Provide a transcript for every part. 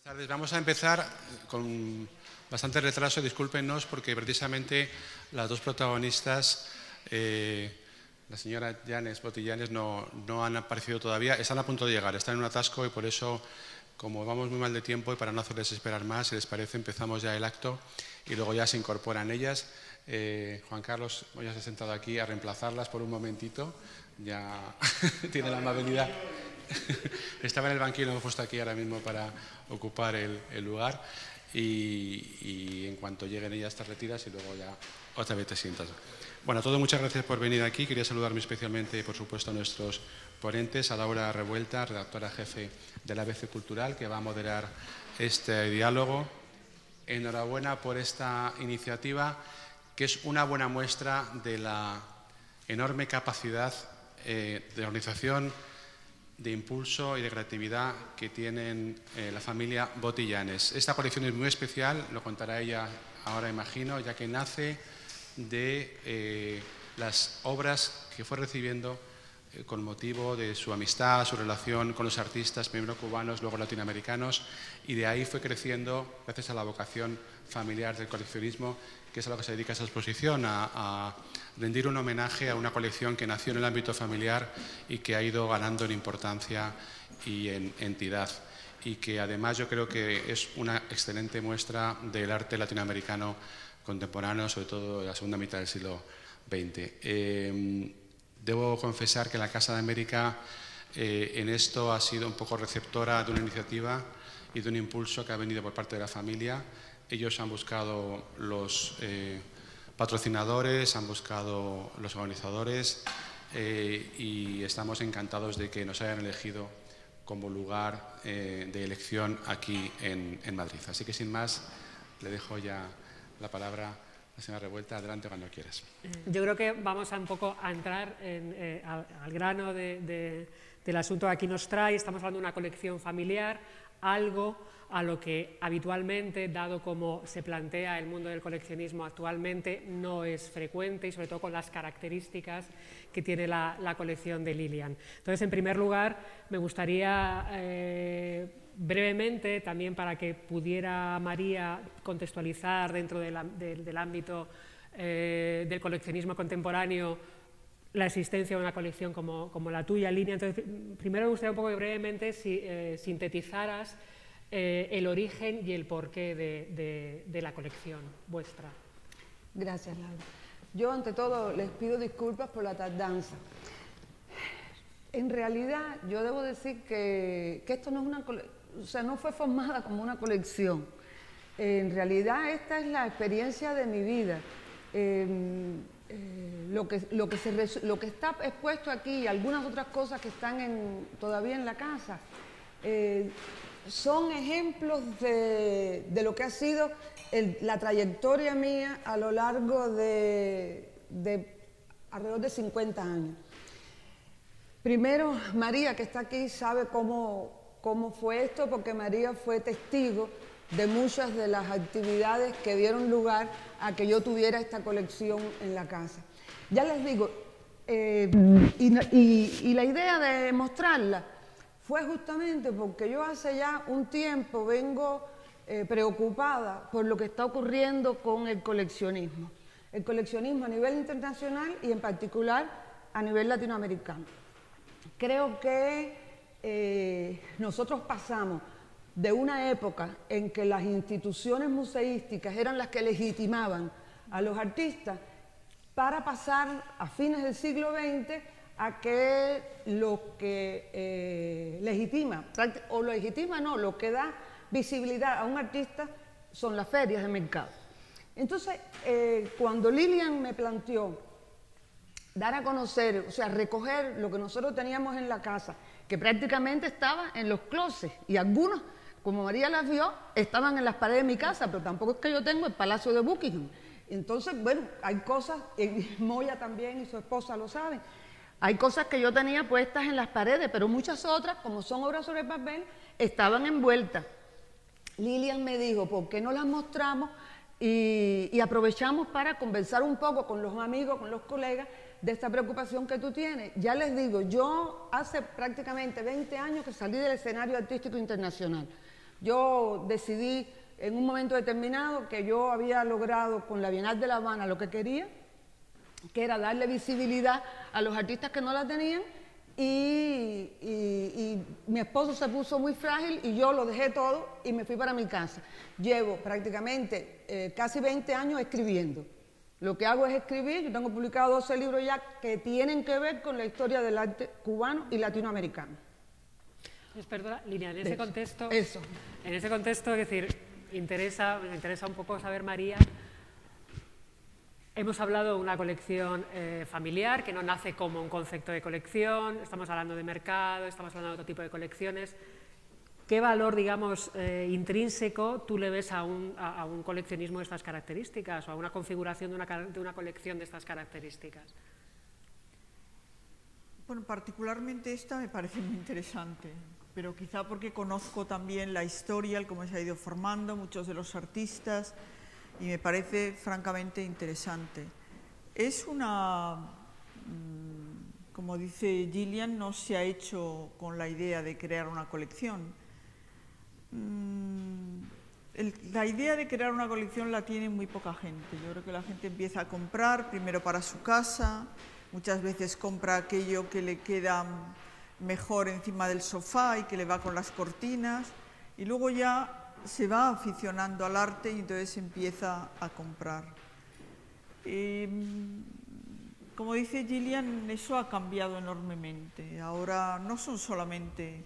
Tardes. Vamos a empezar con bastante retraso, discúlpenos, porque precisamente las dos protagonistas, la señora Llanes, Botillanes, no han aparecido todavía, están a punto de llegar, están en un atasco y por eso, como vamos muy mal de tiempo y para no hacerles esperar más, si les parece, empezamos ya el acto y luego ya se incorporan ellas. Juan Carlos, hoy se ha sentado aquí a reemplazarlas por un momentito, ya tiene la amabilidad. Estaba en el banquillo, hemos puesto aquí ahora mismo para ocupar el lugar y en cuanto lleguen ellas te retiras y luego ya otra vez te sientas. Bueno, a todos muchas gracias por venir aquí. Quería saludarme especialmente, por supuesto, a nuestros ponentes, a Laura Revuelta, redactora jefe de la ABC Cultural, que va a moderar este diálogo. Enhorabuena por esta iniciativa, que es una buena muestra de la enorme capacidad de organización, de impulso y de creatividad que tienen la familia Botillanes. Esta colección es muy especial, lo contará ella ahora, imagino, ya que nace de las obras que fue recibiendo con motivo de su amistad, su relación con los artistas, primero cubanos, luego latinoamericanos, y de ahí fue creciendo gracias a la vocación familiar del coleccionismo, que es a lo que se dedica esta exposición, a rendir un homenaje a una colección que nació en el ámbito familiar y que ha ido ganando en importancia y en entidad, y que además yo creo que es una excelente muestra del arte latinoamericano contemporáneo, sobre todo de la segunda mitad del siglo XX. Debo confesar que la Casa de América en esto ha sido un poco receptora de una iniciativa y de un impulso que ha venido por parte de la familia. Ellos han buscado los patrocinadores, han buscado los organizadores y estamos encantados de que nos hayan elegido como lugar de elección aquí en Madrid. Así que sin más, le dejo ya la palabra a la señora Revuelta. Adelante cuando quieras. Yo creo que vamos a un poco a entrar al grano del asunto que aquí nos trae. Estamos hablando de una colección familiar, algo a lo que habitualmente, dado como se plantea el mundo del coleccionismo actualmente, no es frecuente y sobre todo con las características que tiene la colección de Lilian. Entonces, en primer lugar, me gustaría brevemente, también para que pudiera María contextualizar dentro del ámbito del coleccionismo contemporáneo la existencia de una colección como la tuya, Lilian. Entonces, primero me gustaría un poco que brevemente sintetizaras el origen y el porqué de la colección vuestra. Gracias, Laura. Yo, ante todo, les pido disculpas por la tardanza. En realidad, yo debo decir que esto no es una colección, o sea, no fue formada como una colección. En realidad, esta es la experiencia de mi vida. Lo que está expuesto aquí y algunas otras cosas que están todavía en la casa son ejemplos de lo que ha sido la trayectoria mía a lo largo de alrededor de 50 años. Primero, María, que está aquí, sabe cómo fue esto, porque María fue testigo de muchas de las actividades que dieron lugar a que yo tuviera esta colección en la casa. Ya les digo, y la idea de mostrarla fue justamente porque yo hace ya un tiempo vengo preocupada por lo que está ocurriendo con el coleccionismo. El coleccionismo a nivel internacional y en particular a nivel latinoamericano. Creo que nosotros pasamos de una época en que las instituciones museísticas eran las que legitimaban a los artistas para pasar a fines del siglo XX a que lo que legitima, o lo legitima no, lo que da visibilidad a un artista son las ferias de mercado. Entonces, cuando Lilian me planteó dar a conocer, o sea, recoger lo que nosotros teníamos en la casa, que prácticamente estaba en los closets, y algunos, como María las vio, estaban en las paredes de mi casa, pero tampoco es que yo tengo el Palacio de Buckingham. Entonces, bueno, hay cosas, y Moya también y su esposa lo saben, hay cosas que yo tenía puestas en las paredes, pero muchas otras, como son obras sobre papel, estaban envueltas. Lilian me dijo, ¿por qué no las mostramos y aprovechamos para conversar un poco con los amigos, con los colegas, de esta preocupación que tú tienes? Ya les digo, yo hace prácticamente 20 años que salí del escenario artístico internacional. Yo decidí en un momento determinado que yo había logrado con la Bienal de La Habana lo que quería, que era darle visibilidad a los artistas que no la tenían, y mi esposo se puso muy frágil y yo lo dejé todo y me fui para mi casa. Llevo prácticamente casi 20 años escribiendo. Lo que hago es escribir. Yo tengo publicado 12 libros ya que tienen que ver con la historia del arte cubano y latinoamericano. Perdona, Lilia, en ese contexto, Eso. En ese contexto, es decir, me interesa un poco saber, María, hemos hablado de una colección familiar que no nace como un concepto de colección, estamos hablando de mercado, estamos hablando de otro tipo de colecciones. ¿Qué valor, digamos, intrínseco tú le ves a un coleccionismo de estas características o a una configuración de una colección de estas características? Bueno, particularmente esta me parece muy interesante, pero quizá porque conozco también la historia, el cómo se ha ido formando, muchos de los artistas, y me parece francamente interesante. Es una, como dice Gillian, no se ha hecho con la idea de crear una colección. La idea de crear una colección la tiene muy poca gente. Yo creo que la gente empieza a comprar primero para su casa, muchas veces compra aquello que le queda mejor encima del sofá y que le va con las cortinas, y luego ya se va aficionando al arte y entonces empieza a comprar. Como dice Gillian, eso ha cambiado enormemente. Ahora no son solamente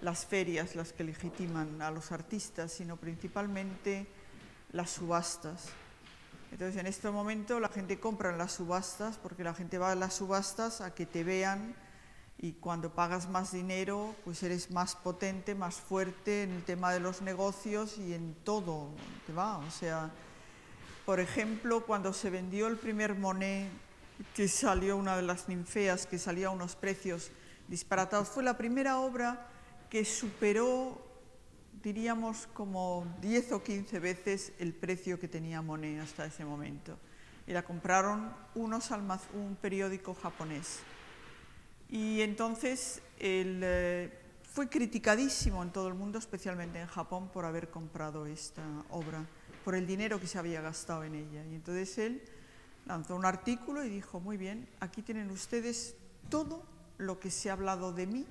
las ferias las que legitiman a los artistas, sino principalmente las subastas. Entonces, en este momento la gente compra en las subastas porque la gente va a las subastas a que te vean, y cuando pagas más dinero, pues eres más potente, más fuerte en el tema de los negocios y en todo te va. O sea, por ejemplo, cuando se vendió el primer Monet, que salió una de las ninfeas, que salía a unos precios disparatados, fue la primera obra que superó, diríamos, como 10 o 15 veces el precio que tenía Monet hasta ese momento. Y la compraron un periódico japonés. Y entonces fue criticadísimo en todo el mundo, especialmente en Japón, por haber comprado esta obra, por el dinero que se había gastado en ella. Y entonces él lanzó un artículo y dijo: muy bien, aquí tienen ustedes todo lo que se ha hablado de mí,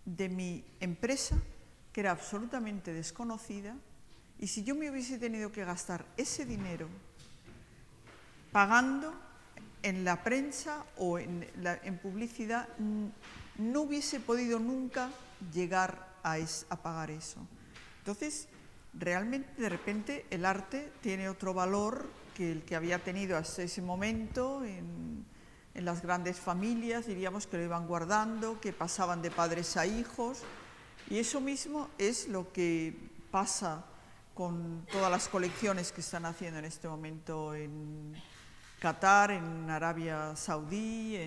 de mi empresa, que era absolutamente desconocida, y si yo me hubiese tenido que gastar ese dinero pagando en la prensa o en publicidad, no hubiese podido nunca llegar a pagar eso. Entonces, realmente, de repente, el arte tiene otro valor que el que había tenido hasta ese momento en las grandes familias, diríamos, que lo iban guardando, que pasaban de padres a hijos, y eso mismo es lo que pasa con todas las colecciones que están haciendo en este momento en Qatar, en Arabia Saudí,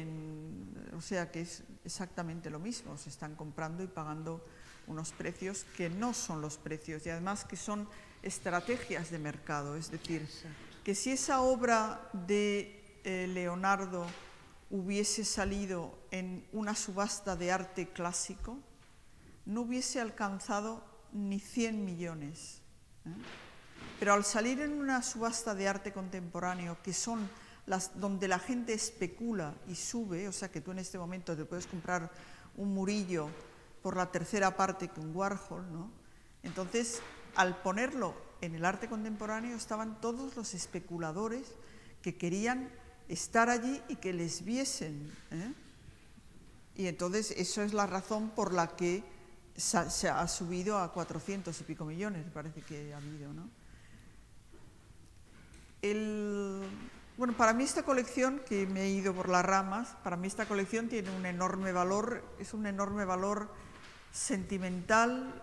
o sea que es exactamente lo mismo, se están comprando y pagando unos precios que no son los precios, y además que son estrategias de mercado. Es decir, que si esa obra de Leonardo hubiese salido en una subasta de arte clásico, no hubiese alcanzado ni 100 millones. Pero al salir en una subasta de arte contemporáneo, que son donde la gente especula y sube, o sea que tú en este momento te puedes comprar un Murillo por la tercera parte que un Warhol, ¿no? Entonces, al ponerlo en el arte contemporáneo, estaban todos los especuladores que querían estar allí y que les viesen, ¿eh? Y entonces eso es la razón por la que se ha subido a 400 y pico millones, me parece que ha habido, ¿no? Bueno, para mí esta colección, que me he ido por las ramas, para mí esta colección tiene un enorme valor, es un enorme valor sentimental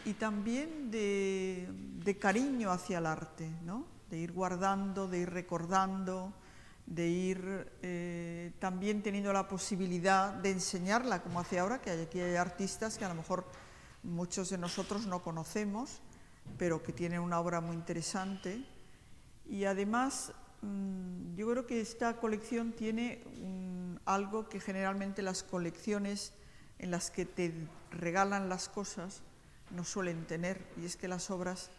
y también de cariño hacia el arte, ¿no? De ir guardando, de ir recordando, de ir también teniendo la posibilidad de enseñarla, como hace ahora, que aquí hay artistas que a lo mejor muchos de nosotros no conocemos, pero que tienen una obra muy interesante. Y además, yo creo que esta colección tiene algo que generalmente las colecciones en las que te regalan las cosas no suelen tener, y es que las obras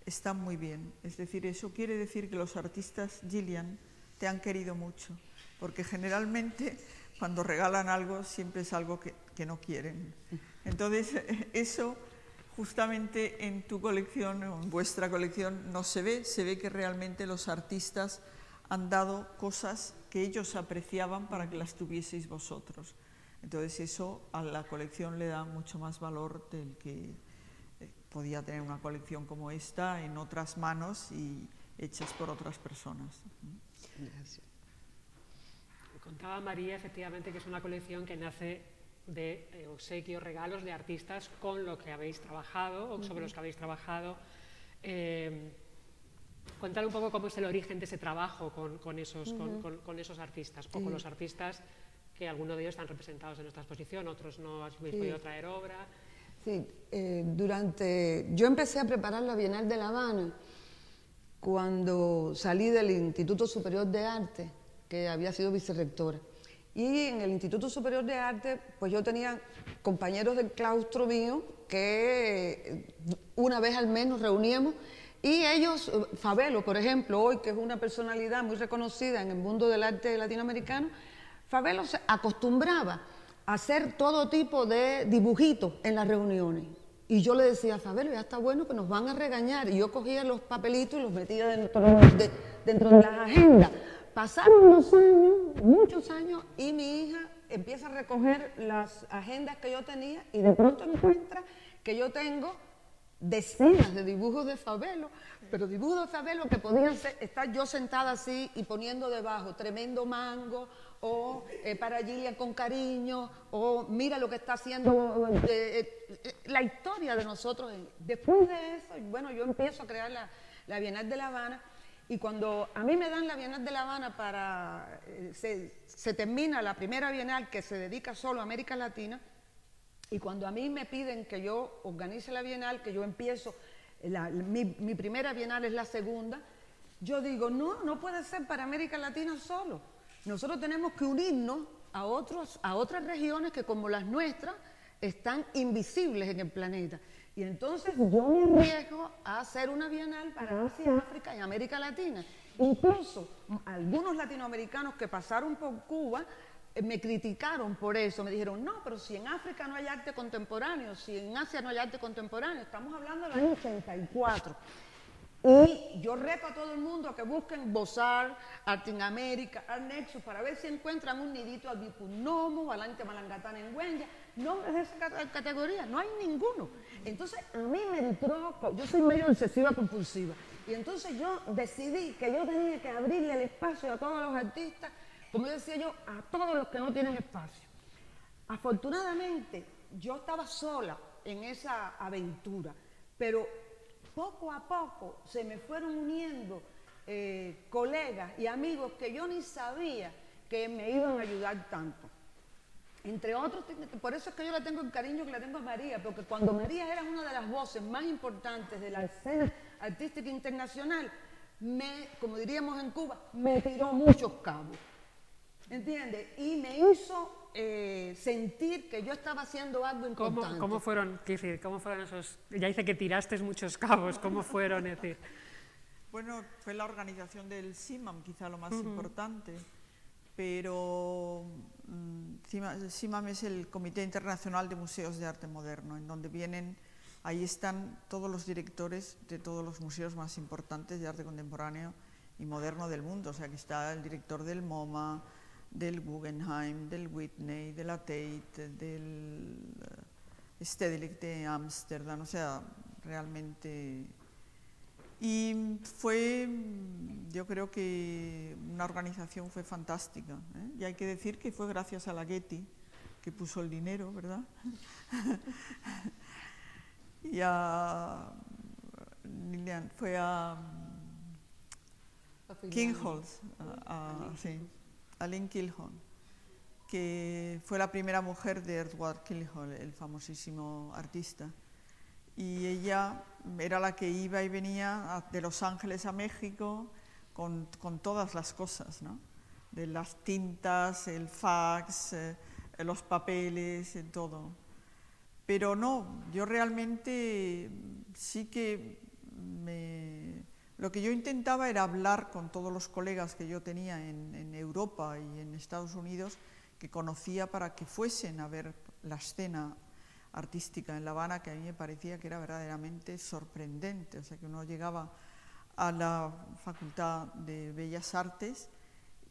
están muy bien. Es decir, eso quiere decir que los artistas, Gillian, te han querido mucho, porque generalmente cuando regalan algo siempre es algo que no quieren. Entonces, eso justamente en tu colección, o en vuestra colección, no se ve que realmente los artistas han dado cosas que ellos apreciaban para que las tuvieseis vosotros. Entonces eso a la colección le da mucho más valor del que podía tener una colección como esta en otras manos y hechas por otras personas. Gracias. Contaba María, efectivamente, que es una colección que nace de obsequios, regalos de artistas con lo que habéis trabajado o sobre los que habéis trabajado. Cuéntale un poco cómo es el origen de ese trabajo con esos artistas o con los artistas que algunos de ellos están representados en nuestra exposición, otros no habéis podido traer obra. Sí, yo empecé a preparar la Bienal de La Habana cuando salí del Instituto Superior de Arte, que había sido vicerrectora. Y en el Instituto Superior de Arte, pues yo tenía compañeros del claustro mío que una vez al mes nos reuníamos y ellos, Fabelo, por ejemplo, hoy que es una personalidad muy reconocida en el mundo del arte latinoamericano, Fabelo se acostumbraba a hacer todo tipo de dibujitos en las reuniones. Y yo le decía a Fabelo, ya está bueno que nos van a regañar. Y yo cogía los papelitos y los metía dentro de las agendas. Pasaron los años, muchos años, y mi hija empieza a recoger las agendas que yo tenía y de pronto encuentra que yo tengo decenas de dibujos de Fabelo, pero dibujos de Fabelo que podían estar yo sentada así y poniendo debajo tremendo mango, o para Gillian con cariño, o mira lo que está haciendo la historia de nosotros. Después de eso, bueno, yo empiezo a crear la Bienal de La Habana, y cuando a mí me dan la Bienal de La Habana se termina la primera Bienal que se dedica solo a América Latina, y cuando a mí me piden que yo organice la Bienal, que yo empiezo, mi primera Bienal es la segunda, yo digo, no puede ser para América Latina solo. Nosotros tenemos que unirnos a otras regiones que, como las nuestras, están invisibles en el planeta. Y entonces yo me arriesgo a hacer una Bienal para Asia, África y América Latina. Incluso algunos latinoamericanos que pasaron por Cuba me criticaron por eso. Me dijeron, no, pero si en África no hay arte contemporáneo, si en Asia no hay arte contemporáneo, estamos hablando del año 84. Y yo reto a todo el mundo a que busquen Bozar, Arte en América, Art Nexus, para ver si encuentran un nidito al Bipunomo, Valente Malangatana en Güenya, nombres de esa categoría, no hay ninguno. Entonces a mí me entró, yo soy medio obsesiva compulsiva, y entonces yo decidí que yo tenía que abrirle el espacio a todos los artistas, como decía yo, a todos los que no tienen espacio. Afortunadamente yo estaba sola en esa aventura, pero poco a poco se me fueron uniendo colegas y amigos que yo ni sabía que me iban a ayudar tanto. Entre otros, por eso es que yo le tengo el cariño que le tengo a María, porque cuando María era una de las voces más importantes de la escena artística internacional, como diríamos en Cuba, me tiró muchos cabos, ¿entiendes? Y me hizo sentir que yo estaba haciendo algo importante. ¿Cómo fueron esos? Ya dice que tiraste muchos cabos, ¿cómo fueron? Es decir, bueno, fue la organización del CIMAM quizá lo más importante, pero el CIMAM es el Comité Internacional de Museos de Arte Moderno, en donde ahí están todos los directores de todos los museos más importantes de arte contemporáneo y moderno del mundo. O sea, que está el director del MoMA, del Guggenheim, del Whitney, de la Tate, del Stedelijk de Ámsterdam, o sea, realmente. Y yo creo que una organización fue fantástica, ¿eh? Y hay que decir que fue gracias a la Getty, que puso el dinero, ¿verdad? Y fue a Kingholz, a Lynn Killholm, que fue la primera mujer de Edward Killholm, el famosísimo artista. Y ella era la que iba y venía de Los Ángeles a México con todas las cosas, ¿no? De las tintas, el fax, los papeles, todo. Pero no, yo realmente sí que lo que yo intentaba era hablar con todos los colegas que yo tenía en Europa y en Estados Unidos, que conocía, para que fuesen a ver la escena artística en La Habana, que a mí me parecía que era verdaderamente sorprendente. O sea, que uno llegaba a la Facultad de Bellas Artes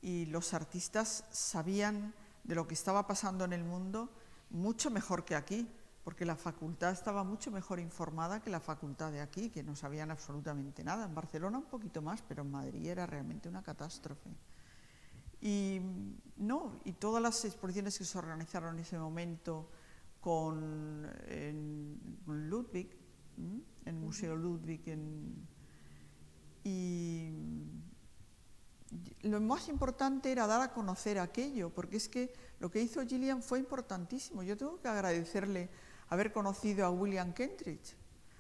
y los artistas sabían de lo que estaba pasando en el mundo mucho mejor que aquí, porque la facultad estaba mucho mejor informada que la facultad de aquí, que no sabían absolutamente nada. En Barcelona un poquito más, pero en Madrid era realmente una catástrofe. Y todas las exposiciones que se organizaron en ese momento con Ludwig, en el Museo Ludwig, y lo más importante era dar a conocer aquello, porque es que lo que hizo Gillian fue importantísimo. Yo tengo que agradecerle haber conocido a William Kentridge.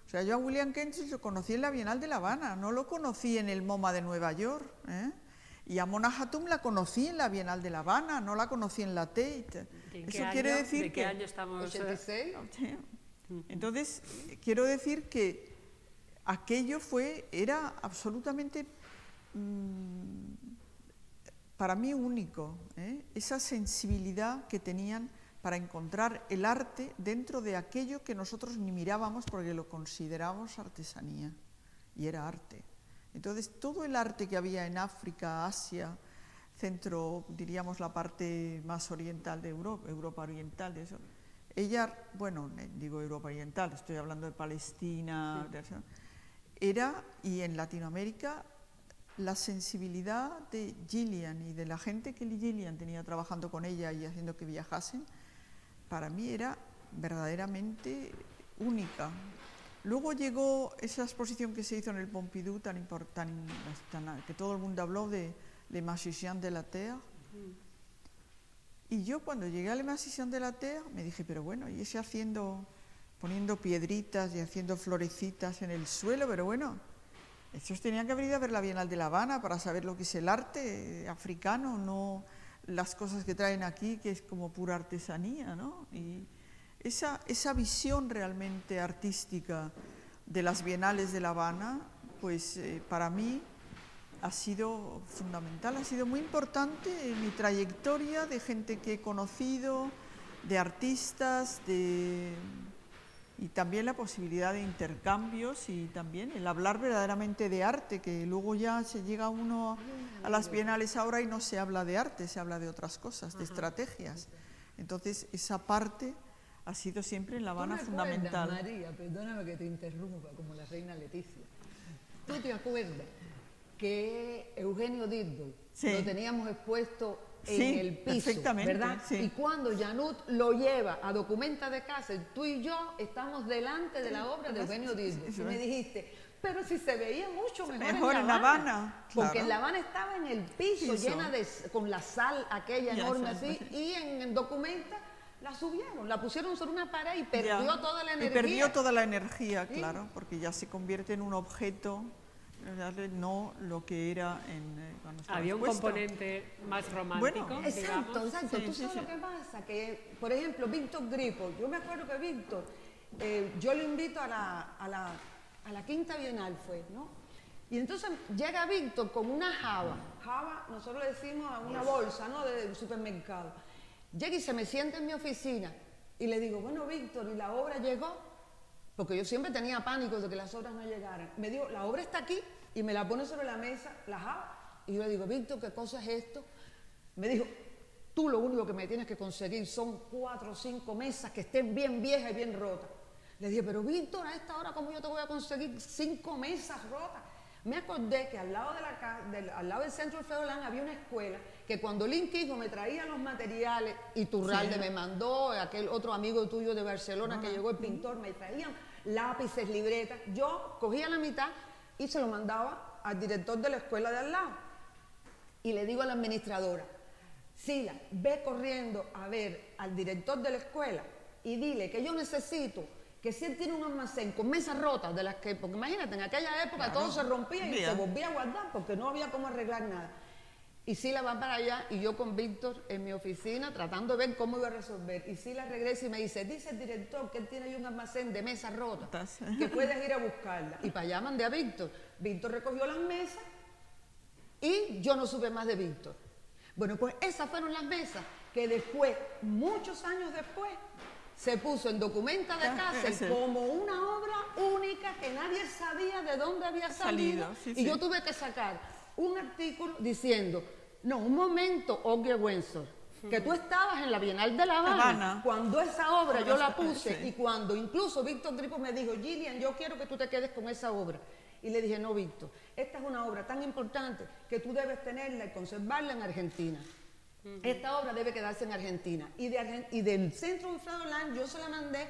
O sea, yo a William Kentridge lo conocí en la Bienal de La Habana, no lo conocí en el MoMA de Nueva York, ¿eh? Y a Mona Hatoum la conocí en la Bienal de La Habana, no la conocí en la Tate. Eso quiere decir ¿De qué año estamos? 86. Entonces, quiero decir que aquello era absolutamente para mí único, ¿eh? Esa sensibilidad que tenían para encontrar el arte dentro de aquello que nosotros ni mirábamos porque lo considerábamos artesanía, y era arte. Entonces, todo el arte que había en África, Asia, centro, diríamos la parte más oriental de Europa, Europa oriental, de eso. Ella, bueno, digo Europa oriental, estoy hablando de Palestina, sí. Y en Latinoamérica, la sensibilidad de Gillian y de la gente que Gillian tenía trabajando con ella y haciendo que viajasen, para mí era verdaderamente única. Luego llegó esa exposición que se hizo en el Pompidou, que todo el mundo habló de Les Magiciens de la Terre. Y yo cuando llegué a Les Magiciens de la Terre me dije, pero bueno, y ese poniendo piedritas y haciendo florecitas en el suelo, pero bueno, estos tenían que haber ido a ver la Bienal de La Habana para saber lo que es el arte africano, no las cosas que traen aquí, que es como pura artesanía, ¿no? Y esa visión realmente artística de las bienales de La Habana, pues para mí ha sido fundamental, ha sido muy importante en mi trayectoria de gente que he conocido, de artistas, y también la posibilidad de intercambios y también el hablar verdaderamente de arte, que luego ya se llega uno a las bienales ahora y no se habla de arte, se habla de otras cosas, de estrategias. Entonces, esa parte ha sido siempre en La Habana fundamental. María, perdóname que te interrumpa, como la reina Leticia. ¿Tú te acuerdas que Eugenio Diddley lo teníamos expuesto en el piso, ¿verdad? Sí. Y cuando Janut lo lleva a Documenta de casa, tú y yo estamos delante de la obra de Eugenio Diddley. Y me dijiste, pero si se veía mucho mejor en La Habana. Porque claro. en La Habana estaba en el piso, llena con la sal aquella enorme así, y en Documenta la subieron, la pusieron sobre una pared y perdió toda la energía. Y perdió toda la energía, claro, porque ya se convierte en un objeto, no lo que era cuando estaba Había un expuesta. componente más romántico. Bueno, exacto. Sí, ¿Tú sabes lo que pasa? Que, por ejemplo, Víctor Grippo, yo me acuerdo que Víctor, yo lo invito a la Quinta Bienal, ¿no? Y entonces llega Víctor con una java, nosotros le decimos a una bolsa, ¿no?, del supermercado. Llega y se me sienta en mi oficina y le digo, bueno, Víctor, ¿y la obra llegó? Porque yo siempre tenía pánico de que las obras no llegaran. Me dijo, la obra está aquí, y me la pone sobre la mesa, la java. Y yo le digo, Víctor, ¿qué cosa es esto? Me dijo, tú lo único que me tienes que conseguir son 4 o 5 mesas que estén bien viejas y bien rotas. Le dije, pero Víctor, a esta hora, ¿cómo yo te voy a conseguir 5 mesas rotas? Me acordé que al lado del centro del Feolán había una escuela que cuando Lin Quijo me traía los materiales y Turralde me mandó, aquel otro amigo tuyo de Barcelona que llegó, el pintor, me traían lápices, libretas. Yo cogía la mitad y se lo mandaba al director de la escuela de al lado. Y le digo a la administradora, Sila, ve corriendo a ver al director de la escuela y dile que yo necesito que si él tiene un almacén con mesas rotas, de las que, porque imagínate, en aquella época todo se rompía y se volvía a guardar porque no había cómo arreglar nada. Y Sila va para allá y yo con Víctor en mi oficina tratando de ver cómo iba a resolver. Y Sila regresa y me dice el director que él tiene ahí un almacén de mesas rotas, que puedes ir a buscarla. Y para allá mandé a Víctor. Víctor recogió las mesas y yo no supe más de Víctor. Bueno, pues esas fueron las mesas que después, muchos años después, se puso en Documenta de Kassel como una obra única que nadie sabía de dónde había salido. Y yo tuve que sacar un artículo diciendo, no, un momento, Olga Windsor, que tú estabas en la Bienal de La Habana, cuando esa obra yo la puse y cuando incluso Víctor Gripo me dijo, Gillian, yo quiero que tú te quedes con esa obra. Y le dije, no, Víctor, esta es una obra tan importante que tú debes tenerla y conservarla en Argentina. Esta obra debe quedarse en Argentina. Y del Centro Wilfredo Lange yo se la mandé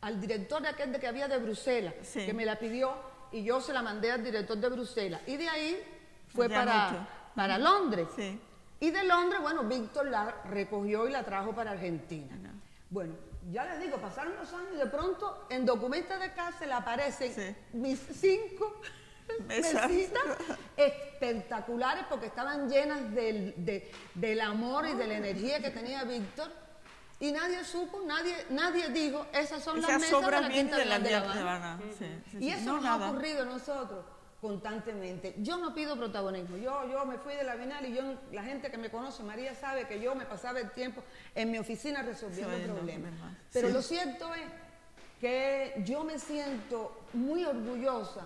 al director de aquel que había de Bruselas, que me la pidió, y yo se la mandé al director de Bruselas. Y de ahí fue para Londres. Y de Londres, bueno, Víctor la recogió y la trajo para Argentina. Bueno, ya les digo, pasaron los años y de pronto en Documenta de Kassel aparecen mis 5 mesitas espectaculares porque estaban llenas del amor y de la energía que tenía Víctor. Y nadie supo, nadie dijo, esas son las mesas de la Quinta Bienal de La Habana. Y eso nos ha ocurrido a nosotros constantemente. Yo no pido protagonismo. Yo me fui de la Bienal y la gente que me conoce, María, sabe que yo me pasaba el tiempo en mi oficina resolviendo problemas. Pero lo cierto es que yo me siento muy orgullosa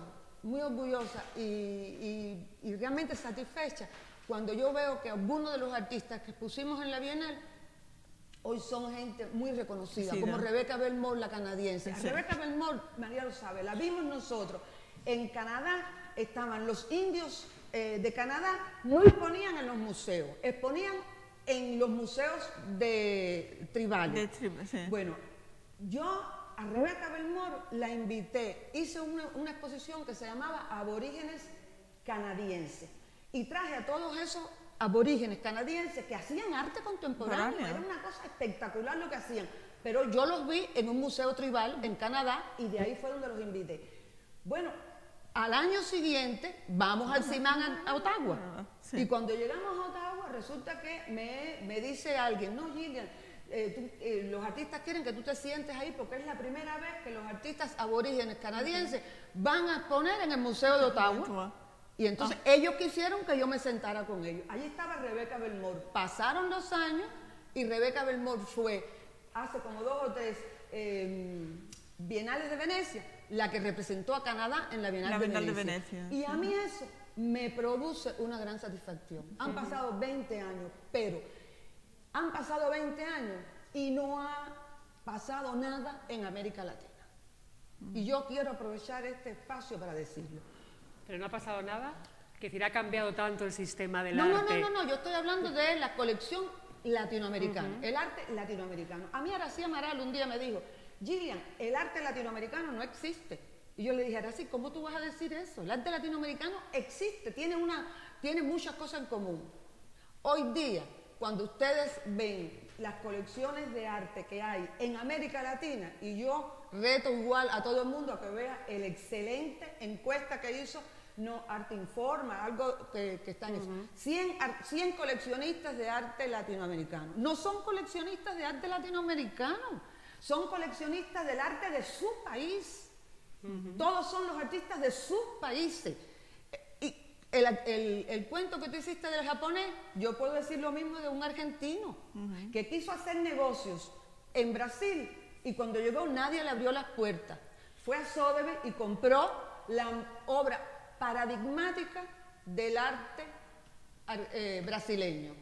y realmente satisfecha cuando yo veo que algunos de los artistas que pusimos en la Bienal hoy son gente muy reconocida, como Rebecca Belmore, la canadiense. A Rebecca Belmore, María lo sabe, la vimos nosotros. En Canadá estaban los indios de Canadá, no exponían en los museos, exponían en los museos tribales. Bueno, yo a Rebecca Belmore la invité, hice una exposición que se llamaba Aborígenes Canadienses y traje a todos esos aborígenes canadienses que hacían arte contemporáneo, era una cosa espectacular lo que hacían, pero yo los vi en un museo tribal en Canadá y de ahí fue donde los invité. Bueno, al año siguiente vamos al CIMAN a Ottawa y cuando llegamos a Ottawa resulta que me dice alguien, no, Gillian, los artistas quieren que tú te sientes ahí porque es la primera vez que los artistas aborígenes canadienses van a exponer en el Museo de Ottawa. Y entonces ellos quisieron que yo me sentara con ellos. Allí estaba Rebecca Belmore. Pasaron los años y Rebecca Belmore fue, hace como 2 o 3 Bienales de Venecia, la que representó a Canadá en la Bienal de Venecia. Y a mí eso me produce una gran satisfacción. Han pasado 20 años, pero han pasado 20 años y no ha pasado nada en América Latina. Y yo quiero aprovechar este espacio para decirlo. Pero no ha pasado nada, que decir, ha cambiado tanto el sistema del arte. No, yo estoy hablando de la colección latinoamericana, el arte latinoamericano. A mí Arací Amaral un día me dijo, Gillian, el arte latinoamericano no existe. Y yo le dije, Arací, ¿cómo tú vas a decir eso? El arte latinoamericano existe, tiene muchas cosas en común. Hoy día, cuando ustedes ven las colecciones de arte que hay en América Latina, y yo reto igual a todo el mundo a que vea el excelente encuesta que hizo Arte Informa, algo que está en eso. 100 coleccionistas de arte latinoamericano. No son coleccionistas de arte latinoamericano, son coleccionistas del arte de su país. Todos son los artistas de sus países. Y el cuento que tú hiciste del japonés, yo puedo decir lo mismo de un argentino que quiso hacer negocios en Brasil y cuando llegó nadie le abrió las puertas. Fue a Sotheby's y compró la obra paradigmática del arte brasileño.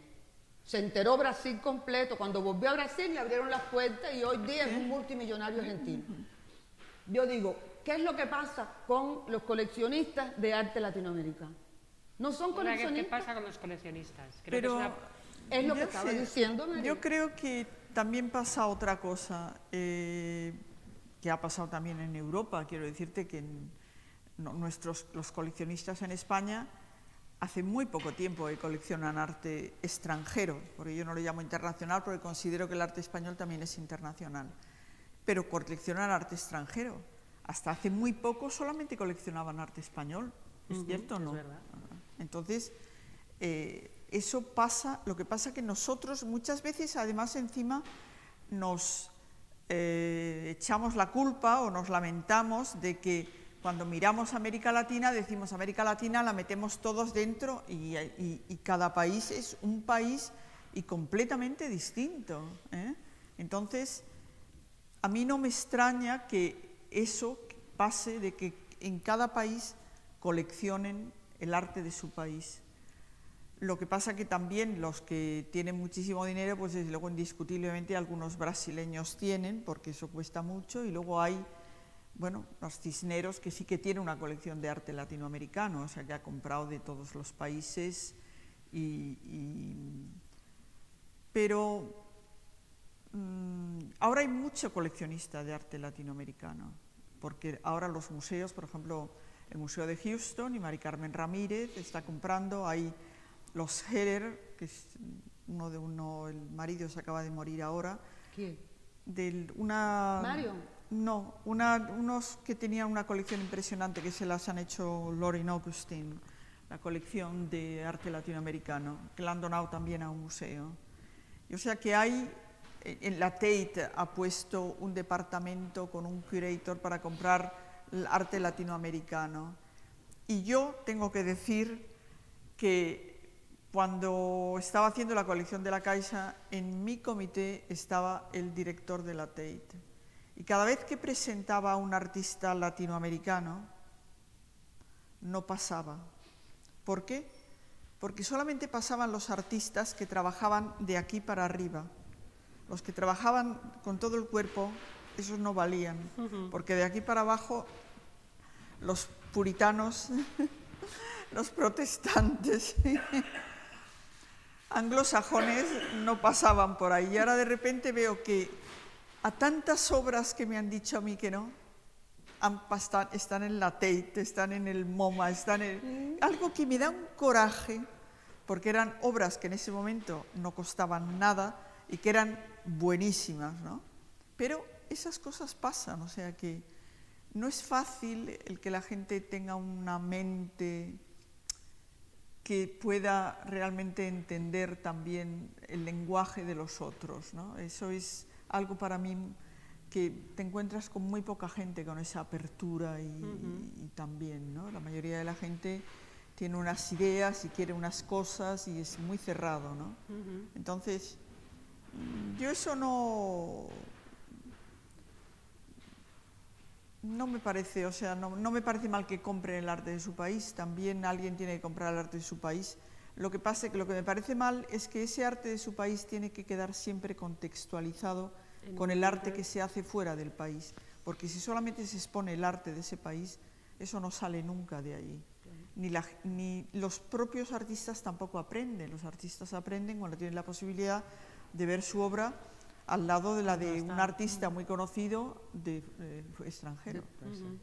Se enteró Brasil completo. Cuando volvió a Brasil le abrieron las puertas y hoy día es un multimillonario argentino. Yo digo, ¿qué es lo que pasa con los coleccionistas de arte latinoamericano? No son coleccionistas. ¿Qué pasa con los coleccionistas? Pero es lo que estaba diciendo María. Yo creo que también pasa otra cosa que ha pasado también en Europa. Quiero decirte que los coleccionistas en España hace muy poco tiempo que coleccionan arte extranjero, porque yo no lo llamo internacional porque considero que el arte español también es internacional, pero coleccionan arte extranjero. Hasta hace muy poco solamente coleccionaban arte español, ¿es cierto o no? Es verdad. Entonces, eso pasa, lo que pasa que nosotros muchas veces además encima nos echamos la culpa o nos lamentamos de que cuando miramos América Latina decimos América Latina la metemos todos dentro y cada país es un país y completamente distinto, ¿eh? Entonces, a mí no me extraña que eso pase de que en cada país coleccionen el arte de su país. Lo que pasa que también los que tienen muchísimo dinero, pues desde luego indiscutiblemente algunos brasileños tienen, porque eso cuesta mucho, y luego hay, bueno, los Cisneros, que sí que tiene una colección de arte latinoamericano, o sea, que ha comprado de todos los países, pero ahora hay mucho coleccionista de arte latinoamericano, porque ahora los museos, por ejemplo, el Museo de Houston y Mari Carmen Ramírez está comprando, hay los Heller, que es el marido se acaba de morir ahora. ¿Quién? ¿Mario? No, unos que tenían una colección impresionante que se las han hecho Lorin Augustin, la colección de arte latinoamericano, que la han donado también a un museo. Y o sea que hay, en la Tate ha puesto un departamento con un curator para comprar el arte latinoamericano. Y yo tengo que decir que cuando estaba haciendo la colección de la Caixa, en mi comité estaba el director de la Tate. Y cada vez que presentaba a un artista latinoamericano, no pasaba. ¿Por qué? Porque solamente pasaban los artistas que trabajaban de aquí para arriba. Los que trabajaban con todo el cuerpo, esos no valían, porque de aquí para abajo los puritanos, los protestantes, anglosajones no pasaban por ahí. Y ahora de repente veo que a tantas obras que me han dicho a mí que no, están en la Tate, están en el MoMA, están en algo que me da un coraje, porque eran obras que en ese momento no costaban nada y que eran buenísimas, ¿no? Pero esas cosas pasan, o sea que no es fácil el que la gente tenga una mente que pueda realmente entender también el lenguaje de los otros, ¿no? Eso es algo para mí que te encuentras con muy poca gente con esa apertura y también, ¿no? La mayoría de la gente tiene unas ideas y quiere unas cosas y es muy cerrado, ¿no? Entonces, yo eso no me parece, o sea, no me parece mal que compren el arte de su país, también alguien tiene que comprar el arte de su país. Lo que pasa es que lo que me parece mal es que ese arte de su país tiene que quedar siempre contextualizado con el arte que se hace fuera del país, porque si solamente se expone el arte de ese país, eso no sale nunca de allí. Ni los propios artistas tampoco aprenden, los artistas aprenden cuando tienen la posibilidad de ver su obra al lado de la de un artista muy conocido extranjero.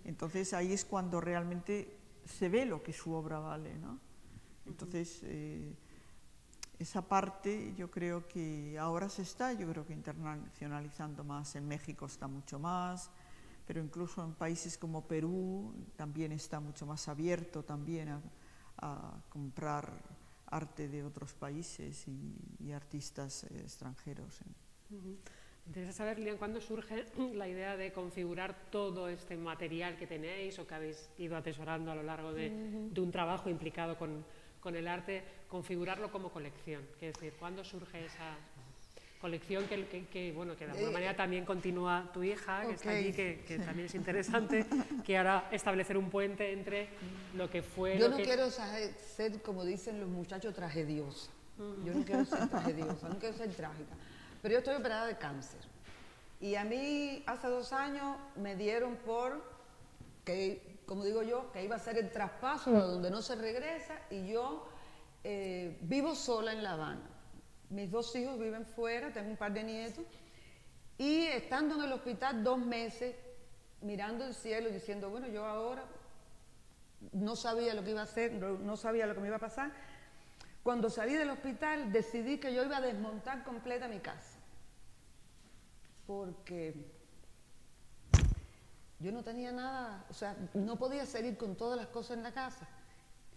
Entonces ahí es cuando realmente se ve lo que su obra vale, ¿no? Entonces esa parte yo creo que ahora yo creo que internacionalizando más. En México está mucho más, pero incluso en países como Perú también está mucho más abierto también a comprar arte de otros países y artistas extranjeros. Me interesa saber, Lilian, ¿cuándo surge la idea de configurar todo este material que tenéis o que habéis ido atesorando a lo largo de un trabajo implicado con el arte, configurarlo como colección? Es decir, ¿cuándo surge esa colección que bueno, que de alguna manera también continúa tu hija, que está allí, que también es interesante, que ahora establecer un puente entre lo que fue... Yo no quiero ser, como dicen los muchachos, tragediosa. Yo no quiero ser tragediosa, no quiero ser trágica. Pero yo estoy operada de cáncer. Y a mí hace 2 años me dieron que, como digo yo, que iba a ser el traspaso donde no se regresa, y yo vivo sola en La Habana. Mis 2 hijos viven fuera, tengo un par de nietos, y estando en el hospital 2 meses, mirando el cielo y diciendo, bueno, yo ahora no sabía lo que iba a hacer, no sabía lo que me iba a pasar. Cuando salí del hospital decidí que yo iba a desmontar completa mi casa, porque yo no tenía nada, o sea, no podía seguir con todas las cosas en la casa.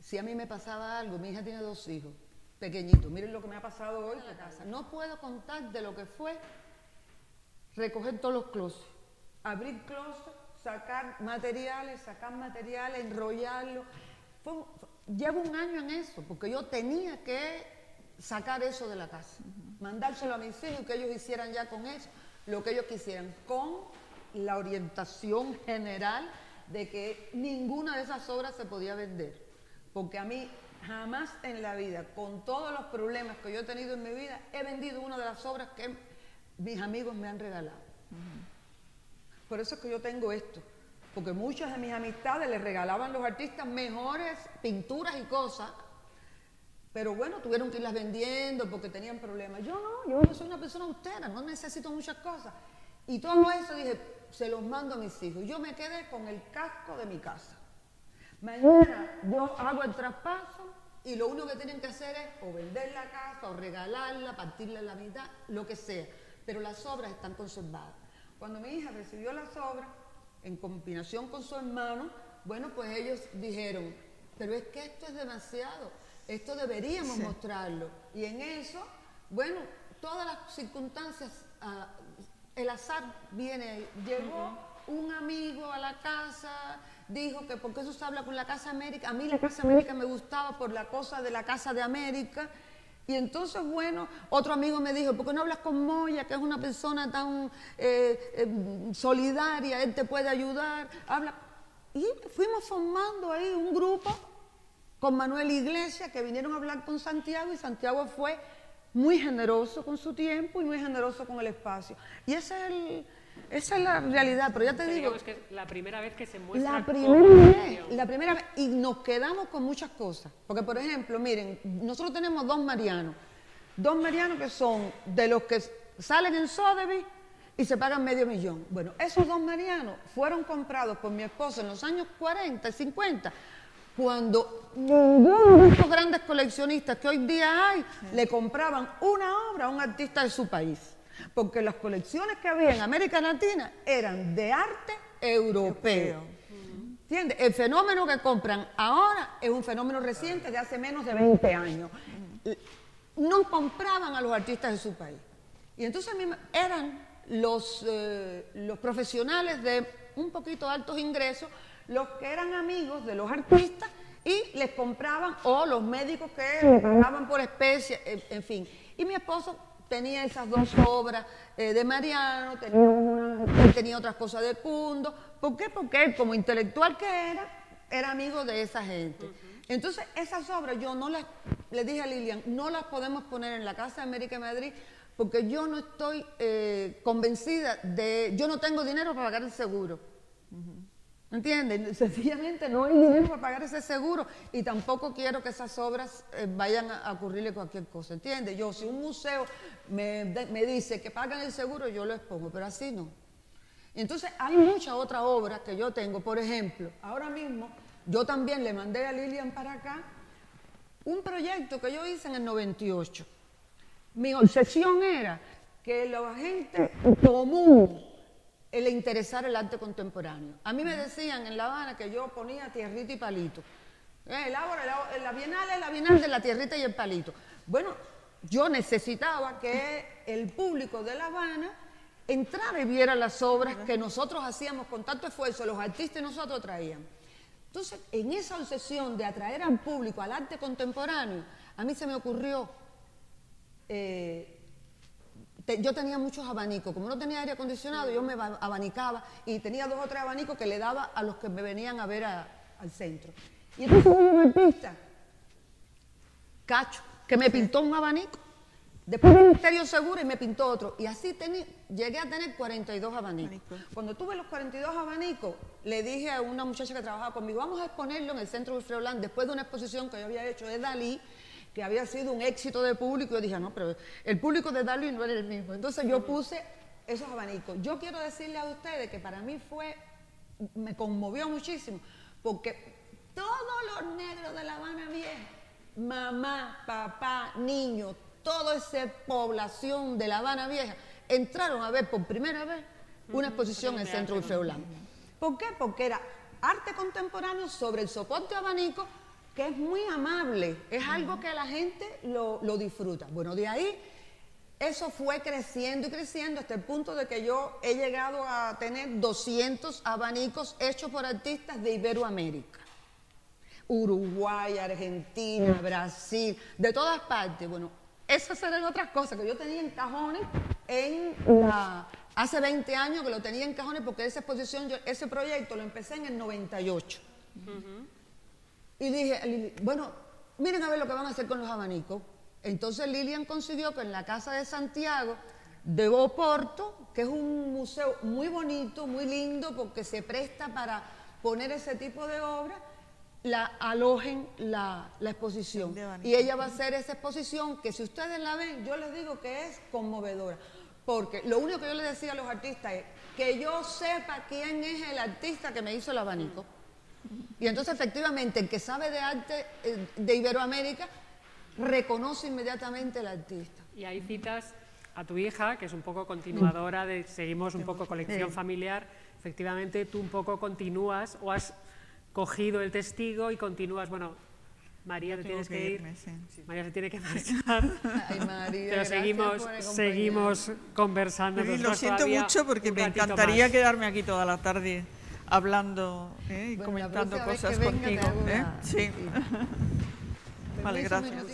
Si a mí me pasaba algo, mi hija tiene 2 hijos, pequeñito. Miren lo que me ha pasado hoy en la casa. No puedo contar de lo que fue recoger todos los closets, abrir closet, sacar materiales, enrollarlo. Llevo un año en eso, porque yo tenía que sacar eso de la casa, mandárselo a mis hijos y que ellos hicieran ya con eso lo que ellos quisieran, con la orientación general de que ninguna de esas obras se podía vender, porque a mí jamás en la vida, con todos los problemas que yo he tenido en mi vida, he vendido una de las obras que mis amigos me han regalado. Por eso es que yo tengo esto, porque muchas de mis amistades les regalaban a los artistas mejores pinturas y cosas, pero bueno, tuvieron que irlas vendiendo porque tenían problemas. Yo no, yo soy una persona austera, no necesito muchas cosas. Y todo eso dije, se los mando a mis hijos. Yo me quedé con el casco de mi casa. Mañana yo hago el traspaso y lo único que tienen que hacer es o vender la casa o regalarla, partirla en la mitad, lo que sea. Pero las obras están conservadas. Cuando mi hija recibió las obras, en combinación con su hermano, bueno, pues ellos dijeron, pero es que esto es demasiado, esto deberíamos mostrarlo. Y en eso, bueno, todas las circunstancias, el azar viene, llegó un amigo a la casa, dijo que porque eso se habla con la Casa América, a mí la Casa América me gustaba por la cosa de la Casa de América, y entonces, bueno, otro amigo me dijo, ¿por qué no hablas con Moya, que es una persona tan solidaria, él te puede ayudar? Habla. Y fuimos formando ahí un grupo con Manuel Iglesias, que vinieron a hablar con Santiago, y Santiago fue muy generoso con su tiempo y muy generoso con el espacio. Y esa es la realidad, pero ya te digo... Digamos que es la primera vez que se muestra... La primera vez, y nos quedamos con muchas cosas. Porque, por ejemplo, miren, nosotros tenemos dos Marianos que son de los que salen en Sotheby's y se pagan $500,000. Bueno, esos dos Marianos fueron comprados por mi esposo en los años 40 y 50, cuando ninguno de estos grandes coleccionistas que hoy día hay le compraban una obra a un artista de su país. Porque las colecciones que había en América Latina eran de arte europeo. ¿Entiendes? El fenómeno que compran ahora es un fenómeno reciente de hace menos de 20 años. No compraban a los artistas de su país. Y entonces eran los profesionales de un poquito altos ingresos los que eran amigos de los artistas y les compraban, o los médicos que le pagaban por especie, en fin. Y mi esposo tenía esas dos obras de Mariano, tenía otras cosas de Cundo. ¿Por qué? Porque él, como intelectual que era amigo de esa gente. Entonces, esas obras yo no las, le dije a Lilian, no las podemos poner en la Casa de América de Madrid, porque yo no estoy convencida yo no tengo dinero para pagar el seguro. ¿Entienden? Sencillamente no hay dinero para pagar ese seguro y tampoco quiero que esas obras vayan a ocurrirle cualquier cosa, ¿entiendes? Yo, si un museo me dice que pagan el seguro, yo lo expongo, pero así no. Y entonces hay muchas otras obras que yo tengo. Por ejemplo, ahora mismo yo también le mandé a Lilian para acá un proyecto que yo hice en el 98. Mi obsesión era que la gente común le interesara el arte contemporáneo. A mí me decían en La Habana que yo ponía tierrita y palito. La Bienal es la Bienal de la tierrita y el palito. Bueno, yo necesitaba que el público de La Habana entrara y viera las obras que nosotros hacíamos con tanto esfuerzo, los artistas y nosotros traíamos. Entonces, en esa obsesión de atraer al público al arte contemporáneo, a mí se me ocurrió... yo tenía muchos abanicos, como no tenía aire acondicionado, yo me abanicaba y tenía 2 o 3 abanicos que le daba a los que me venían a ver al centro. Y entonces hubo un artista, Cacho, que me pintó un abanico, después vino Misterio Seguro y me pintó otro, y así llegué a tener 42 abanicos. Cuando tuve los 42 abanicos, le dije a una muchacha que trabajaba conmigo, vamos a exponerlo en el Centro Wilfredo Blanc, después de una exposición que yo había hecho de Dalí, que había sido un éxito de público. Yo dije, no, pero el público de Dalí no era el mismo. Entonces yo puse esos abanicos. Yo quiero decirle a ustedes que para mí me conmovió muchísimo, porque todos los negros de La Habana Vieja, mamá, papá, niños, toda esa población de La Habana Vieja, entraron a ver por primera vez una exposición en el Centro Wilfredo Blanc. ¿Por qué? Porque era arte contemporáneo sobre el soporte abanico, que es muy amable, es algo que la gente lo disfruta. Bueno, de ahí eso fue creciendo y creciendo hasta el punto de que yo he llegado a tener 200 abanicos hechos por artistas de Iberoamérica. Uruguay, Argentina, Brasil, de todas partes. Bueno, esas eran otras cosas que yo tenía en cajones hace 20 años que lo tenía en cajones porque esa exposición, ese proyecto lo empecé en el 98. Y dije, bueno, miren a ver lo que van a hacer con los abanicos. Entonces Lilian consiguió que en la Casa de Santiago de Oporto, que es un museo muy bonito, muy lindo, porque se presta para poner ese tipo de obras, alojen la exposición. Y ella va a hacer esa exposición que si ustedes la ven, yo les digo que es conmovedora. Porque lo único que yo les decía a los artistas es que yo sepa quién es el artista que me hizo el abanico. Y entonces efectivamente el que sabe de arte de Iberoamérica reconoce inmediatamente al artista. Y ahí citas a tu hija, que es un poco continuadora de, seguimos un poco colección familiar, efectivamente tú un poco continúas o has cogido el testigo y continúas, bueno, María, te tienes que ir, sí. María se tiene que marchar. Ay, María, pero seguimos conversando. Lo siento mucho porque me encantaría quedarme aquí toda la tarde hablando y comentando cosas contigo. Sí. Vale, gracias.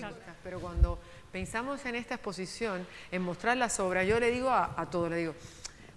Pero cuando pensamos en esta exposición, en mostrar las obras, yo le digo a todos, le digo,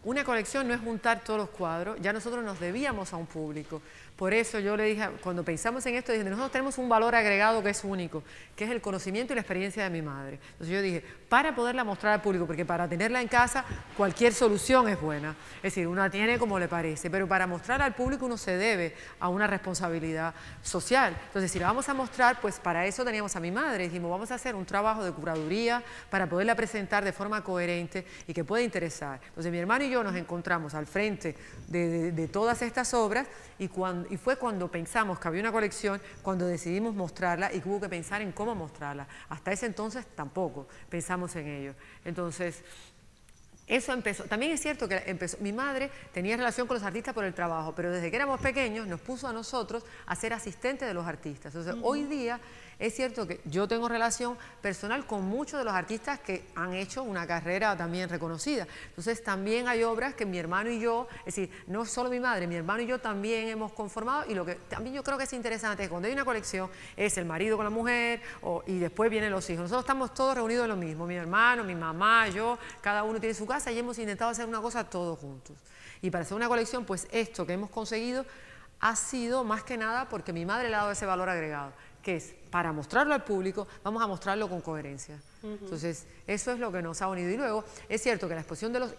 una colección no es juntar todos los cuadros, ya nosotros nos debíamos a un público. Por eso yo le dije, cuando pensamos en esto, dije, nosotros tenemos un valor agregado que es único, que es el conocimiento y la experiencia de mi madre. Entonces yo dije, para poderla mostrar al público, porque para tenerla en casa cualquier solución es buena, es decir, una tiene como le parece, pero para mostrar al público uno se debe a una responsabilidad social. Entonces si la vamos a mostrar, pues para eso teníamos a mi madre, dijimos, vamos a hacer un trabajo de curaduría para poderla presentar de forma coherente y que pueda interesar. Entonces mi hermano y yo nos encontramos al frente de todas estas obras y fue cuando pensamos que había una colección, cuando decidimos mostrarla y que hubo que pensar en cómo mostrarla. Hasta ese entonces tampoco pensamos en ello. Entonces, eso empezó. También es cierto que mi madre tenía relación con los artistas por el trabajo, pero desde que éramos pequeños nos puso a nosotros a ser asistentes de los artistas. Entonces, hoy día es cierto que yo tengo relación personal con muchos de los artistas que han hecho una carrera también reconocida. Entonces, también hay obras que mi hermano y yo, es decir, no solo mi madre, mi hermano y yo también hemos conformado, y lo que también yo creo que es interesante es que cuando hay una colección es el marido con la mujer y después vienen los hijos. Nosotros estamos todos reunidos en lo mismo, mi hermano, mi mamá, yo, cada uno tiene su casa y hemos intentado hacer una cosa todos juntos. Y para hacer una colección, pues esto que hemos conseguido ha sido más que nada porque mi madre le ha dado ese valor agregado, que es, para mostrarlo al público, vamos a mostrarlo con coherencia. Entonces, eso es lo que nos ha unido. Y luego, es cierto que la exposición de los...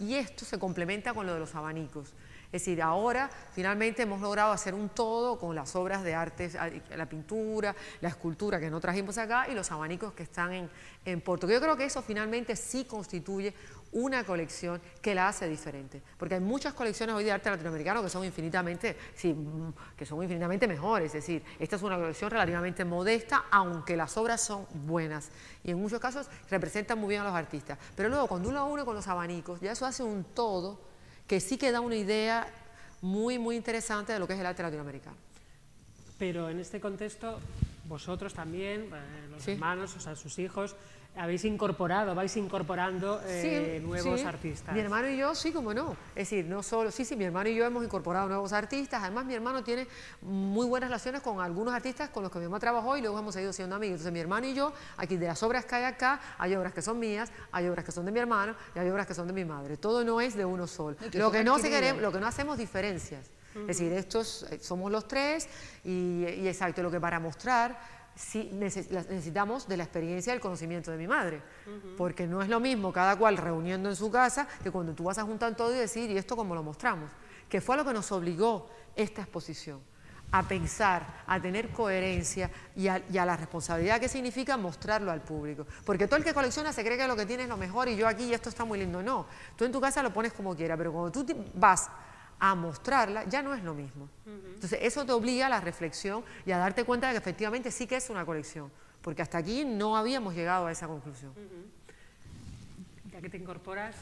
Y esto se complementa con lo de los abanicos. Es decir, ahora finalmente hemos logrado hacer un todo con las obras de arte, la pintura, la escultura que no trajimos acá y los abanicos que están en Porto. Yo creo que eso finalmente sí constituye una colección que la hace diferente, porque hay muchas colecciones hoy de arte latinoamericano que son infinitamente mejores, es decir, esta es una colección relativamente modesta, aunque las obras son buenas y en muchos casos representan muy bien a los artistas, pero luego cuando uno une con los abanicos, ya eso hace un todo que sí que da una idea muy, muy interesante de lo que es el arte latinoamericano. Pero en este contexto, vosotros también, los hermanos, o sea, sus hijos, vais incorporando nuevos artistas. Mi hermano y yo, sí, como no. Es decir, no solo, mi hermano y yo hemos incorporado nuevos artistas. Además, mi hermano tiene muy buenas relaciones con algunos artistas con los que mi mamá trabajó y luego hemos seguido siendo amigos. Entonces, mi hermano y yo, aquí de las obras que hay acá, hay obras que son mías, hay obras que son de mi hermano y hay obras que son de mi madre. Todo no es de uno solo. Lo que no hacemos diferencias. Es decir, estos somos los tres y exacto, lo que para mostrar... Sí, necesitamos de la experiencia y el conocimiento de mi madre, porque no es lo mismo cada cual reuniendo en su casa que cuando tú vas a juntar todo y decir, ¿y esto cómo lo mostramos? Que fue a lo que nos obligó esta exposición, a pensar, a tener coherencia y a la responsabilidad que significa mostrarlo al público. Porque todo el que colecciona se cree que lo que tiene es lo mejor y yo aquí y esto está muy lindo. No, tú en tu casa lo pones como quieras, pero cuando tú vas a mostrarla, ya no es lo mismo. Entonces, eso te obliga a la reflexión y a darte cuenta de que efectivamente sí que es una colección, porque hasta aquí no habíamos llegado a esa conclusión. Ya que te incorporas,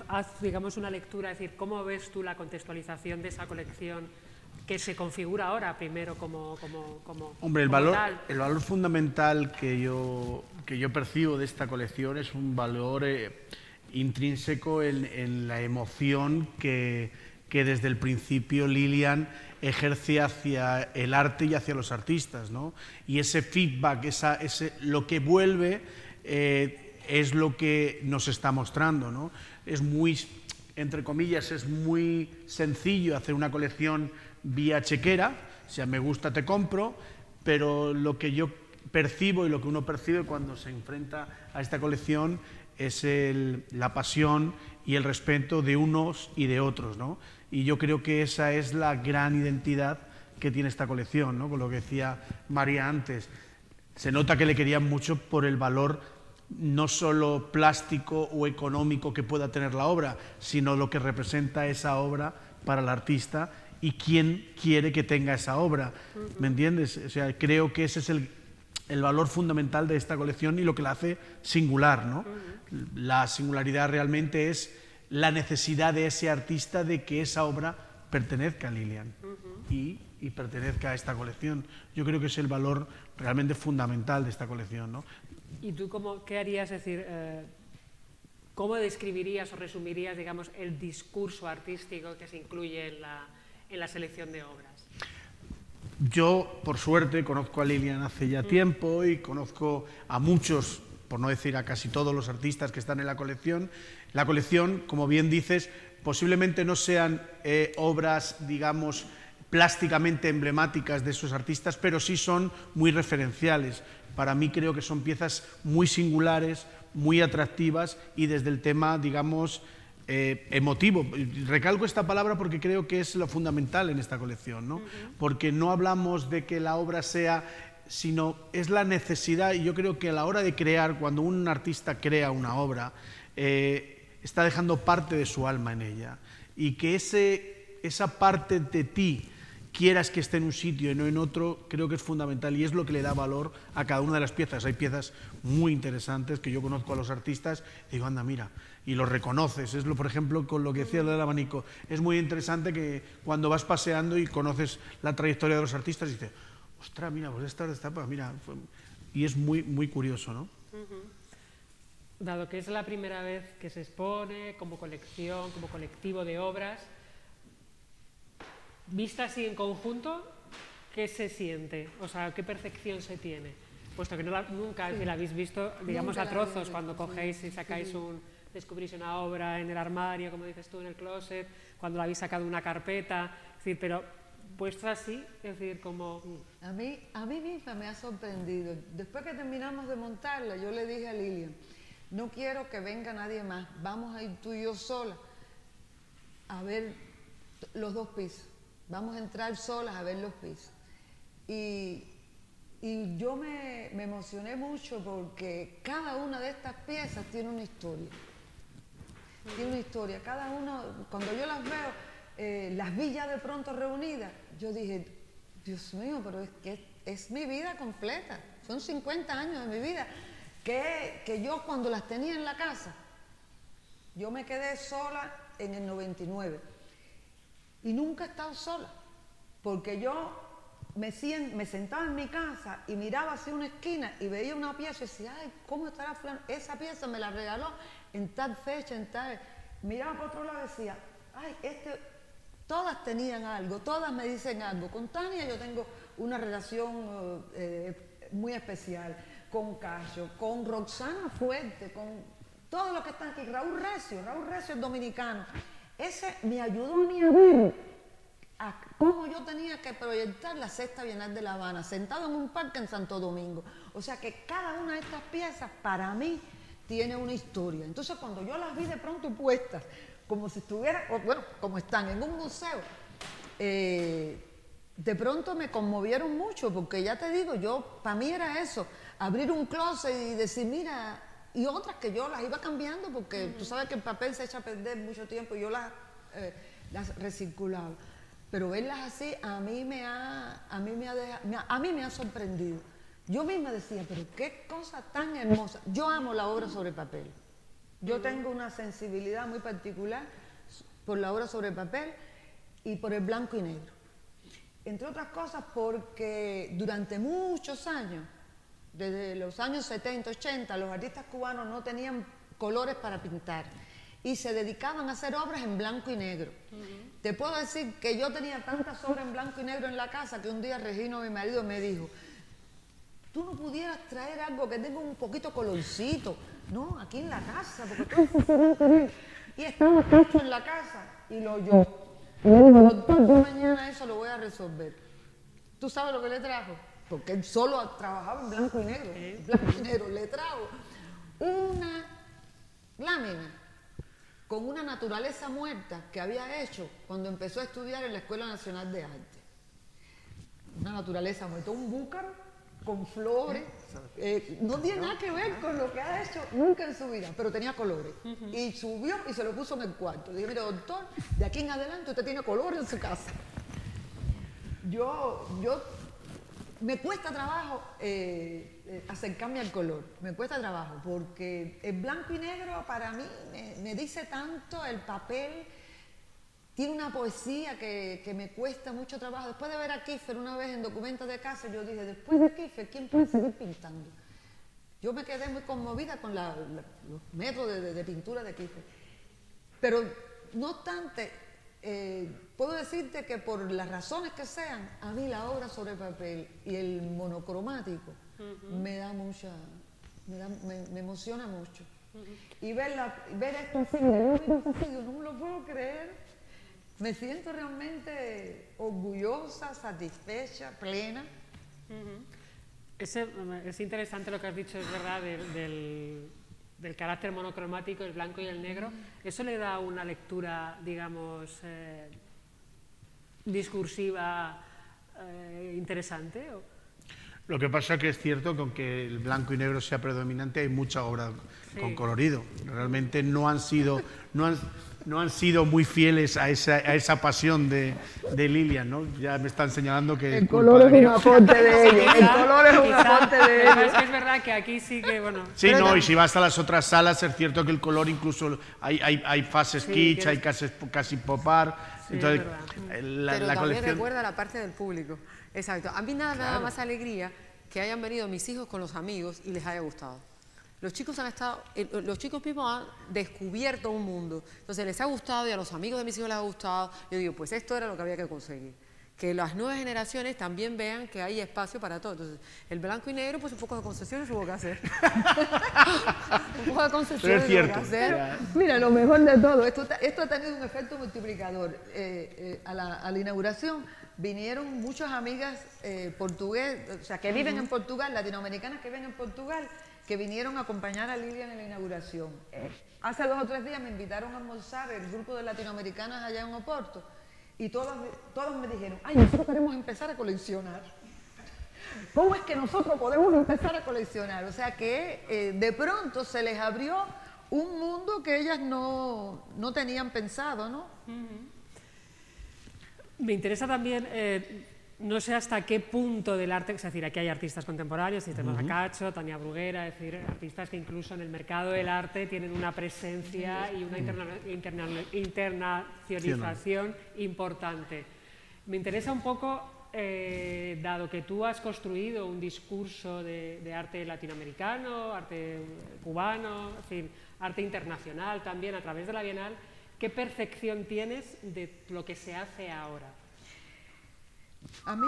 haz una lectura, es decir, ¿cómo ves tú la contextualización de esa colección que se configura ahora primero como Hombre, el como valor, tal. el valor fundamental que yo percibo de esta colección es un valor intrínseco en la emoción que desde el principio Lilian ejerce hacia el arte y hacia los artistas, ¿no? Y ese feedback, lo que vuelve es lo que nos está mostrando, ¿no? Es muy, entre comillas, es muy sencillo hacer una colección vía chequera, o sea, me gusta, te compro, pero lo que yo percibo y lo que uno percibe cuando se enfrenta a esta colección es la pasión y el respeto de unos y de otros, ¿no? Y yo creo que esa es la gran identidad que tiene esta colección, ¿no? Con lo que decía María antes, se nota que le querían mucho por el valor no solo plástico o económico que pueda tener la obra, sino lo que representa esa obra para el artista y quién quiere que tenga esa obra, ¿me entiendes? O sea, creo que ese es el valor fundamental de esta colección y lo que la hace singular, ¿no? La singularidad realmente es la necesidad de ese artista de que esa obra pertenezca a Lilian y pertenezca a esta colección. Yo creo que es el valor realmente fundamental de esta colección, ¿no? ¿Y tú qué harías? Es decir, ¿cómo describirías o resumirías, digamos, el discurso artístico que se incluye en la selección de obras? Yo, por suerte, conozco a Lilian hace ya tiempo y conozco a muchos, por no decir a casi todos los artistas que están en la colección. La colección, como bien dices, posiblemente no sean obras, digamos, plásticamente emblemáticas de esos artistas, pero sí son muy referenciales. Para mí creo que son piezas muy singulares, muy atractivas y desde el tema, digamos, emotivo. Recalco esta palabra porque creo que es lo fundamental en esta colección, ¿no? Porque no hablamos de que la obra sea, sino es la necesidad, y yo creo que a la hora de crear, cuando un artista crea una obra, está dejando parte de su alma en ella, y que esa parte de ti quieras que esté en un sitio y no en otro, creo que es fundamental y es lo que le da valor a cada una de las piezas. Hay piezas muy interesantes que yo conozco a los artistas y digo, anda, mira, y los reconoces. Es por ejemplo, con lo que decía del abanico, es muy interesante que cuando vas paseando y conoces la trayectoria de los artistas, dices, ostras, mira, pues esta etapa, mira, y es muy, muy curioso, ¿no? Dado que es la primera vez que se expone como colección, como colectivo de obras, vista así en conjunto, ¿qué se siente? O sea, ¿qué percepción se tiene? Puesto que nunca la habéis visto, digamos, a trozos, cuando cogéis y sacáis descubrís una obra en el armario, como dices tú, en el closet, cuando la habéis sacado de una carpeta, es decir, pero puesto así, es decir, como... A mí misma me ha sorprendido. Después que terminamos de montarla, yo le dije a Lilian, no quiero que venga nadie más, vamos a ir tú y yo sola a ver los 2 pisos. Vamos a entrar solas a ver los pisos. Y yo me emocioné mucho porque cada una de estas piezas tiene una historia. Tiene una historia. Cada una, cuando yo las veo, las vi ya de pronto reunidas, yo dije, Dios mío, pero es que es mi vida completa. Son 50 años de mi vida. Que yo cuando las tenía en la casa, yo me quedé sola en el 99. Y nunca he estado sola, porque yo me sentaba en mi casa y miraba hacia una esquina y veía una pieza y decía, ay, ¿cómo estará fulano? Esa pieza me la regaló en tal fecha, en tal... Miraba por otro lado y decía, ay, todas tenían algo, todas me dicen algo. Con Tania yo tengo una relación muy especial, con Cayo, con Roxana Fuerte, con todos los que están aquí, Raúl Recio es dominicano. Ese me ayudó a mí a ver cómo yo tenía que proyectar la Sexta Bienal de La Habana, sentado en un parque en Santo Domingo. O sea que cada una de estas piezas, para mí, tiene una historia. Entonces, cuando yo las vi de pronto puestas, como si estuvieran, bueno, como están en un museo, de pronto me conmovieron mucho, porque ya te digo, para mí era eso, abrir un closet y decir, mira... Y otras que yo las iba cambiando porque tú sabes que el papel se echa a perder mucho tiempo y yo las recirculaba. Pero verlas así a mí me ha sorprendido. Yo misma decía, pero qué cosa tan hermosa. Yo amo la obra sobre papel. Yo tengo una sensibilidad muy particular por la obra sobre papel y por el blanco y negro. entre otras cosas porque durante muchos años, desde los años 70, 80, los artistas cubanos no tenían colores para pintar y se dedicaban a hacer obras en blanco y negro. Te puedo decir que yo tenía tantas obras en blanco y negro en la casa que un día Regino, mi marido, me dijo: tú no pudieras traer algo que tenga un poquito colorcito, ¿no? Aquí en la casa, porque todo eso se blanco y negro. Y estaba puesto en la casa y lo oyó. Y le dijo: doctor, yo mañana eso lo voy a resolver. ¿Tú sabes lo que le trajo? Porque él solo trabajaba en blanco y negro. En blanco y negro. Le trajo una lámina con una naturaleza muerta que había hecho cuando empezó a estudiar en la Escuela Nacional de Arte. Una naturaleza muerta, un búcaro con flores, no tiene nada que ver con lo que ha hecho nunca en su vida, pero tenía colores. Y subió y se lo puso en el cuarto. Le dije: mire, doctor, de aquí en adelante usted tiene colores en su casa. Me cuesta trabajo acercarme al color, me cuesta trabajo, porque el blanco y negro para mí me dice tanto, el papel tiene una poesía que me cuesta mucho trabajo. Después de ver a Kiefer una vez en Documentos de Casa, yo dije: después de Kiefer, ¿quién puede seguir pintando? Yo me quedé muy conmovida con los métodos de pintura de Kiefer. Pero no obstante, puedo decirte que por las razones que sean, a mí la obra sobre papel y el monocromático me da mucha, me emociona mucho. Y ver esto así, no me lo puedo creer. Me siento realmente orgullosa, satisfecha, plena. Es interesante lo que has dicho, es verdad, del carácter monocromático, el blanco y el negro. ¿Eso le da una lectura, digamos, discursiva interesante? Lo que pasa es que es cierto que aunque el blanco y negro sea predominante, hay mucha obra con colorido. Realmente no han sido muy fieles a esa pasión de Lilian, ¿no? Ya me están señalando que... El color es un aporte de ellos. El color es un aporte de ellos. Es que es verdad que aquí sí que, bueno... Sí, no, y si vas a las otras salas, es cierto que el color incluso... Hay fases kitsch, hay casi pop art. Sí, entonces, pero también colección... recuerda la parte del público. Exacto. A mí nada me da más alegría que hayan venido mis hijos con los amigos y les haya gustado. Los chicos mismos han descubierto un mundo. Entonces les ha gustado y a los amigos de mis hijos les ha gustado. Yo digo, pues esto era lo que había que conseguir. Que las nuevas generaciones también vean que hay espacio para todo. Entonces, el blanco y negro, pues un poco de concesiones hubo que hacer. Un poco de concesiones hubo que hacer. Mira, lo mejor de todo, esto ha tenido un efecto multiplicador. A la inauguración vinieron muchas amigas portuguesas, o sea, que viven en Portugal, latinoamericanas que viven en Portugal, que vinieron a acompañar a Lilian en la inauguración. Hace 2 o 3 días me invitaron a almorzar el grupo de latinoamericanas allá en Oporto y todos me dijeron: ay, nosotros queremos empezar a coleccionar. ¿Cómo es que nosotros podemos empezar a coleccionar? O sea que de pronto se les abrió un mundo que ellas no tenían pensado, ¿no? Me interesa también... no sé hasta qué punto del arte, es decir, aquí hay artistas contemporáneos, tenemos a Cacho, Tania Bruguera, es decir, artistas que incluso en el mercado del arte tienen una presencia y una internacionalización importante. Me interesa un poco, dado que tú has construido un discurso de arte latinoamericano, arte cubano, es decir, arte internacional también a través de la Bienal, ¿qué percepción tienes de lo que se hace ahora? A mí,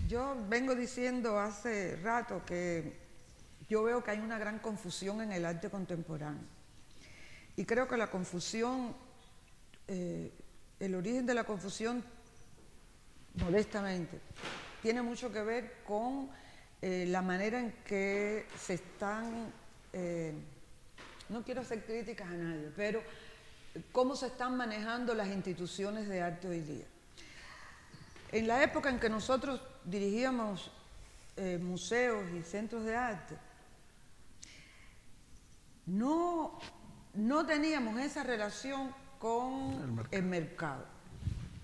yo vengo diciendo hace rato que yo veo que hay una gran confusión en el arte contemporáneo. Y creo que la confusión, el origen de la confusión, modestamente, tiene mucho que ver con la manera en que se están, no quiero hacer críticas a nadie, pero cómo se están manejando las instituciones de arte hoy día. En la época en que nosotros dirigíamos museos y centros de arte, no teníamos esa relación con el mercado.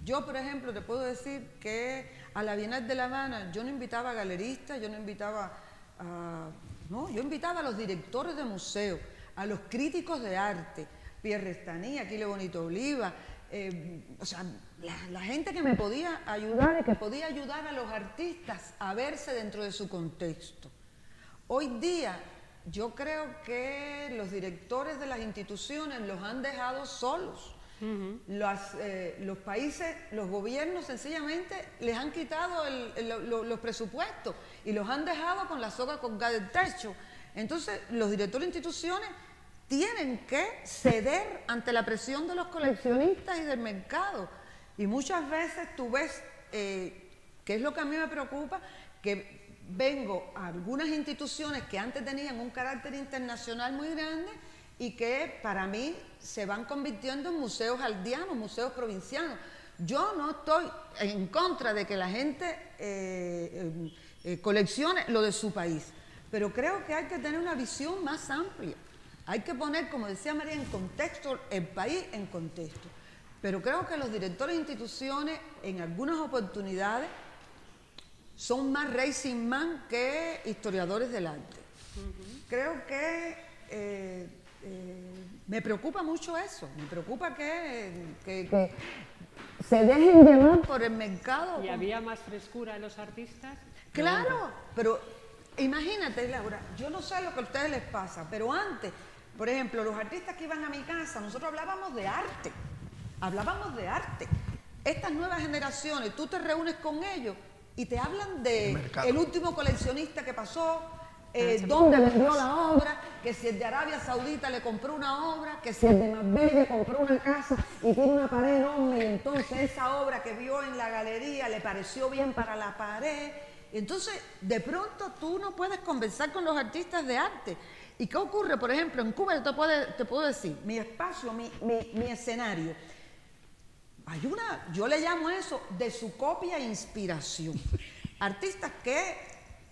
Yo, por ejemplo, te puedo decir que a la Bienal de La Habana yo no invitaba a galeristas, yo no invitaba a... No, yo invitaba a los directores de museos, a los críticos de arte, Pierre Restany, Aquile Bonito Oliva, o sea, la gente que me podía ayudar y que podía ayudar a los artistas a verse dentro de su contexto. Hoy día yo creo que los directores de las instituciones los han dejado solos. Los países, los gobiernos sencillamente les han quitado los presupuestos y los han dejado con la soga colgada del techo. Entonces los directores de instituciones tienen que ceder ante la presión de los coleccionistas y del mercado. Y muchas veces tú ves, que es lo que a mí me preocupa, que vengo a algunas instituciones que antes tenían un carácter internacional muy grande y que para mí se van convirtiendo en museos aldeanos, museos provincianos. Yo no estoy en contra de que la gente coleccione lo de su país, pero creo que hay que tener una visión más amplia. Hay que poner, como decía María, en contexto, el país en contexto. Pero creo que los directores de instituciones, en algunas oportunidades, son más racing man que historiadores del arte. Creo que me preocupa mucho eso. Me preocupa que se dejen llevar por el mercado. ¿Y había más frescura en los artistas? Claro, pero imagínate, Laura, yo no sé lo que a ustedes les pasa, pero antes, por ejemplo, los artistas que iban a mi casa, nosotros hablábamos de arte. Hablábamos de arte. Estas nuevas generaciones, tú te reúnes con ellos y te hablan de el último coleccionista que pasó, dónde vendió la obra, que si el de Arabia Saudita le compró una obra, que si el de Marbella compró una casa y tiene una pared enorme y entonces esa obra que vio en la galería le pareció bien para la pared. Entonces, de pronto tú no puedes conversar con los artistas de arte. ¿Y qué ocurre? Por ejemplo, en Cuba te puedo decir, mi espacio, mi escenario. Hay yo le llamo eso de su copia e inspiración. Artistas que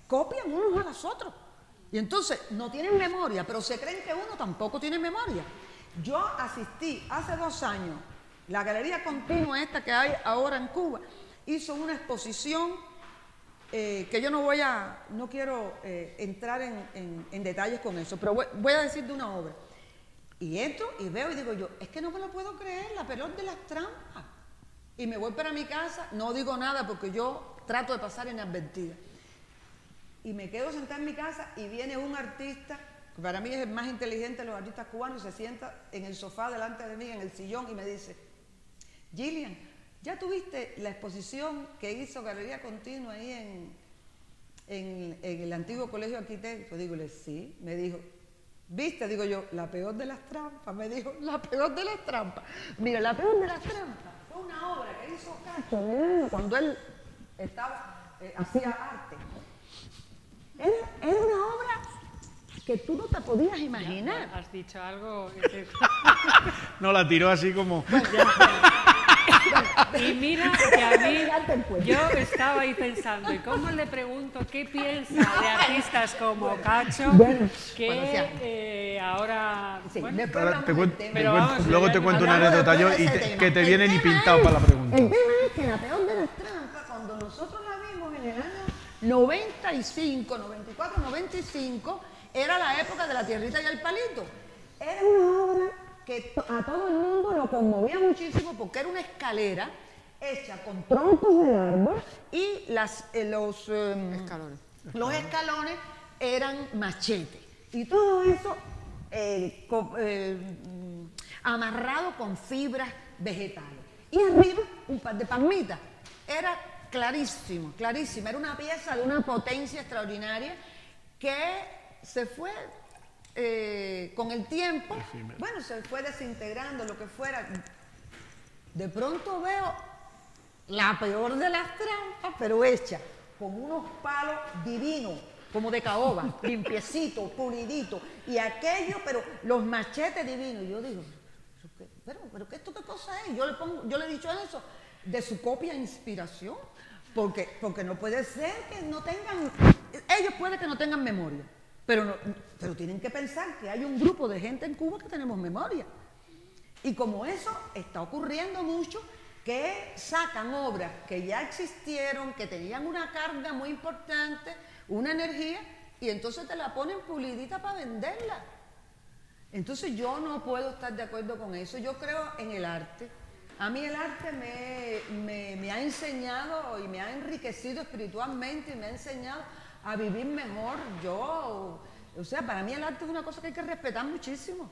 copian unos a los otros. Y entonces no tienen memoria, pero se creen que uno tampoco tiene memoria. Yo asistí hace 2 años, la Galería Continua esta que hay ahora en Cuba, hizo una exposición que yo no quiero entrar en detalles con eso, pero voy a decir de una obra. Y entro y veo y digo yo, es que no me lo puedo creer, la pelota de las trampas. Y me voy para mi casa, no digo nada porque yo trato de pasar inadvertida. Y me quedo sentada en mi casa y viene un artista, que para mí es el más inteligente de los artistas cubanos, y se sienta en el sofá delante de mí, en el sillón, y me dice, Gillian, ¿ya tuviste la exposición que hizo Galería Continua ahí en el antiguo Colegio de Arquitectos? Dígole, sí. Me dijo, ¿viste? Digo yo, la peor de las trampas. Me dijo, la peor de las trampas. Mira, la peor de las trampas fue una obra que hizo Cacho cuando él hacía arte. Era una obra que tú no te podías imaginar. ¿Has dicho algo? No, la tiró así como... Y mira que a mí, yo estaba ahí pensando, ¿y cómo le pregunto qué piensa de artistas como Cacho, que ahora... Sí, bueno, luego te cuento una anécdota yo y que te viene ni pintado para la pregunta. El tema es que la peor de las trampas, cuando nosotros la vimos en el año 95, 94, 95, era la época de La Tierrita y el Palito. Era una obra que a todo el mundo lo conmovía muchísimo porque era una escalera hecha con troncos de árbol y los escalones eran machetes. Y todo eso amarrado con fibras vegetales. Y arriba un par de palmitas. Era clarísimo, clarísimo. Era una pieza de una potencia extraordinaria que se fue... con el tiempo, bueno, se fue desintegrando, lo que fuera. De pronto veo la peor de las trampas, pero hecha con unos palos divinos, como de caoba, limpiecito, pulidito, y aquello, pero los machetes divinos. Y yo digo, pero ¿esto qué cosa es? Yo le he dicho eso, de su copia e inspiración, porque no puede ser que no tengan, ellos pueden que no tengan memoria. Pero tienen que pensar que hay un grupo de gente en Cuba que tenemos memoria. Y como eso está ocurriendo mucho, que sacan obras que ya existieron, que tenían una carga muy importante, una energía, y entonces te la ponen pulidita para venderla. Entonces yo no puedo estar de acuerdo con eso. Yo creo en el arte. A mí el arte me ha enseñado y me ha enriquecido espiritualmente y me ha enseñado a vivir mejor. O sea, para mí el arte es una cosa que hay que respetar muchísimo.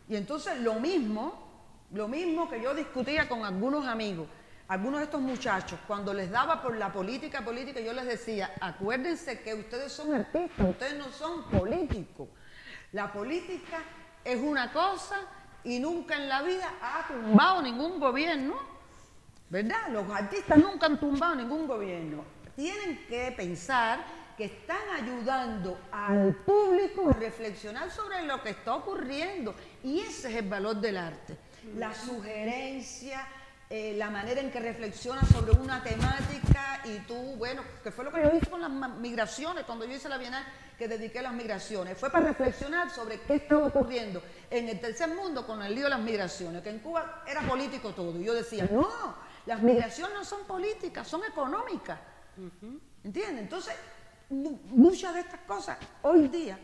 Y entonces lo mismo que yo discutía con algunos amigos, algunos de estos muchachos, cuando les daba por la política, yo les decía, acuérdense que ustedes son artistas, ustedes no son políticos. La política es una cosa y nunca en la vida ha tumbado ningún gobierno, ¿verdad? Los artistas nunca han tumbado ningún gobierno. Tienen que pensar que están ayudando al público a reflexionar sobre lo que está ocurriendo. Y ese es el valor del arte. La sugerencia, la manera en que reflexionas sobre una temática y tú, bueno, que fue lo que yo hice con las migraciones, cuando yo hice la Bienal, que dediqué a las migraciones, fue para reflexionar sobre qué estaba ocurriendo en el tercer mundo con el lío de las migraciones, que en Cuba era político todo. Y yo decía, no, las migraciones no son políticas, son económicas. ¿Entiendes? Entonces, muchas de estas cosas, hoy día,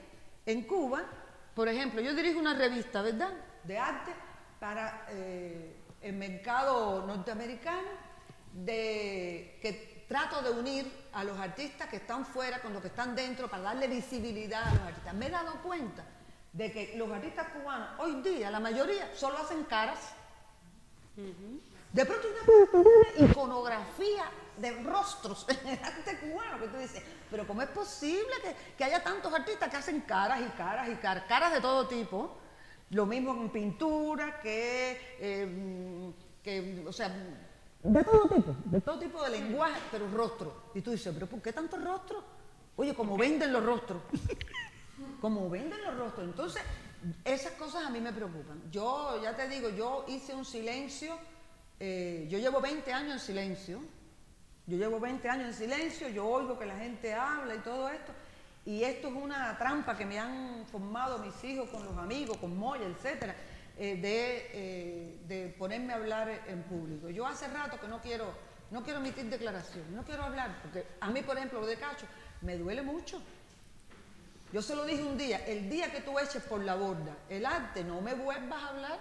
en Cuba, por ejemplo, yo dirijo una revista, ¿verdad?, de arte para el mercado norteamericano, que trato de unir a los artistas que están fuera con los que están dentro para darle visibilidad a los artistas. Me he dado cuenta de que los artistas cubanos hoy día, la mayoría, solo hacen caras. De pronto una iconografía de rostros en el arte cubano, que tú dices, pero ¿cómo es posible que haya tantos artistas que hacen caras y caras y caras, caras de todo tipo? Lo mismo en pintura, o sea, de todo tipo de lenguaje, pero rostro. Y tú dices, ¿pero por qué tantos rostros? Oye, como venden los rostros. Como venden los rostros. Entonces, esas cosas a mí me preocupan. Yo, ya te digo, yo hice un silencio, yo llevo 20 años en silencio. Yo oigo que la gente habla y todo esto. Y esto es una trampa que me han formado mis hijos con los amigos, con Moya, etcétera, de ponerme a hablar en público. Yo hace rato que no quiero emitir declaraciones, no quiero hablar, porque a mí, por ejemplo, lo de Cacho, me duele mucho. Yo se lo dije un día, el día que tú eches por la borda el arte, no me vuelvas a hablar,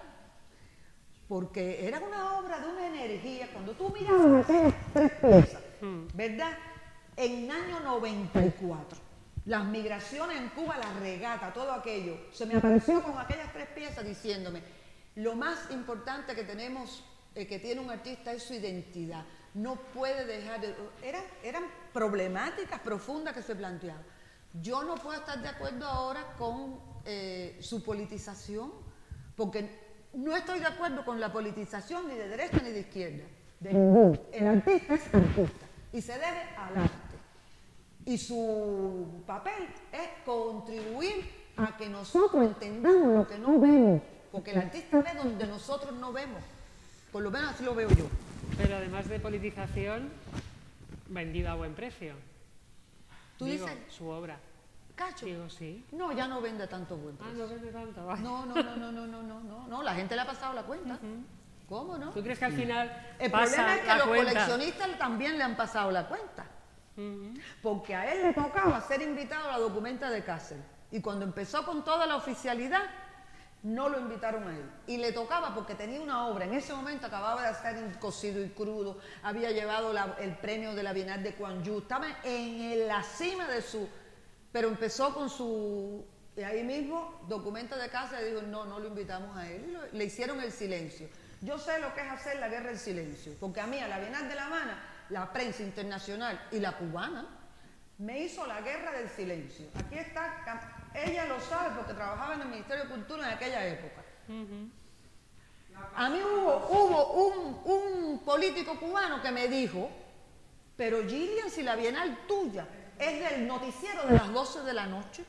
porque era una obra de una energía. Cuando tú miras aquellas tres piezas, ¿verdad? En el año 94, las migraciones en Cuba, la regata, todo aquello, se me apareció con aquellas tres piezas diciéndome, lo más importante que tenemos, que tiene un artista es su identidad. No puede dejar de... Eran problemáticas profundas que se planteaban. Yo no puedo estar de acuerdo ahora con su politización, porque no estoy de acuerdo con la politización ni de derecha ni de izquierda. El artista es artista y se debe al arte. Y su papel es contribuir a que nosotros entendamos lo que no vemos, porque el artista ve donde nosotros no vemos. Por lo menos así lo veo yo. Pero además de politización, vendida a buen precio. ¿Tú digo, dices? Su obra. Cacho. Digo, sí. No, ya no vende tanto buen precio. No vende tanto. Vale. No, la gente le ha pasado la cuenta. ¿Cómo no? ¿Tú crees que al final El pasa problema es que la los cuenta? coleccionistas también le han pasado la cuenta. Porque a él le tocaba ser invitado a la documenta de Cáceres. Y cuando empezó con toda la oficialidad, no lo invitaron a él. Y le tocaba porque tenía una obra. En ese momento acababa de hacer Cocido y Crudo, había llevado el premio de la Bienal de Gwangju, estaba en la cima de su... Pero empezó con su... Y ahí mismo, documenta de Cáceres, dijo, no lo invitamos a él. Y le hicieron el silencio. Yo sé lo que es hacer la guerra del silencio. Porque a mí, a la Bienal de La Habana, la prensa internacional y la cubana me hizo la guerra del silencio. Aquí está, ella lo sabe porque trabajaba en el Ministerio de Cultura en aquella época. A mí hubo un político cubano que me dijo, pero Gillian, si la Bienal tuya es del noticiero de las 12 de la noche,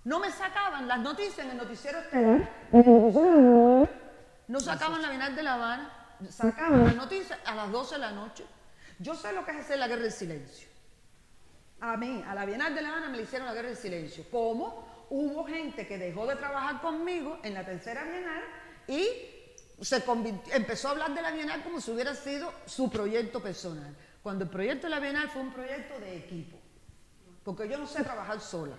no me sacaban las noticias en el noticiero estelar, no sacaban la Bienal de La Habana, sacaban las noticias a las 12 de la noche. Yo sé lo que es hacer la guerra del silencio. A mí, a la Bienal de La Habana me le hicieron la guerra del silencio. ¿Cómo? Hubo gente que dejó de trabajar conmigo en la tercera Bienal y empezó a hablar de la Bienal como si hubiera sido su proyecto personal. Cuando el proyecto de la Bienal fue un proyecto de equipo. Porque yo no sé trabajar sola.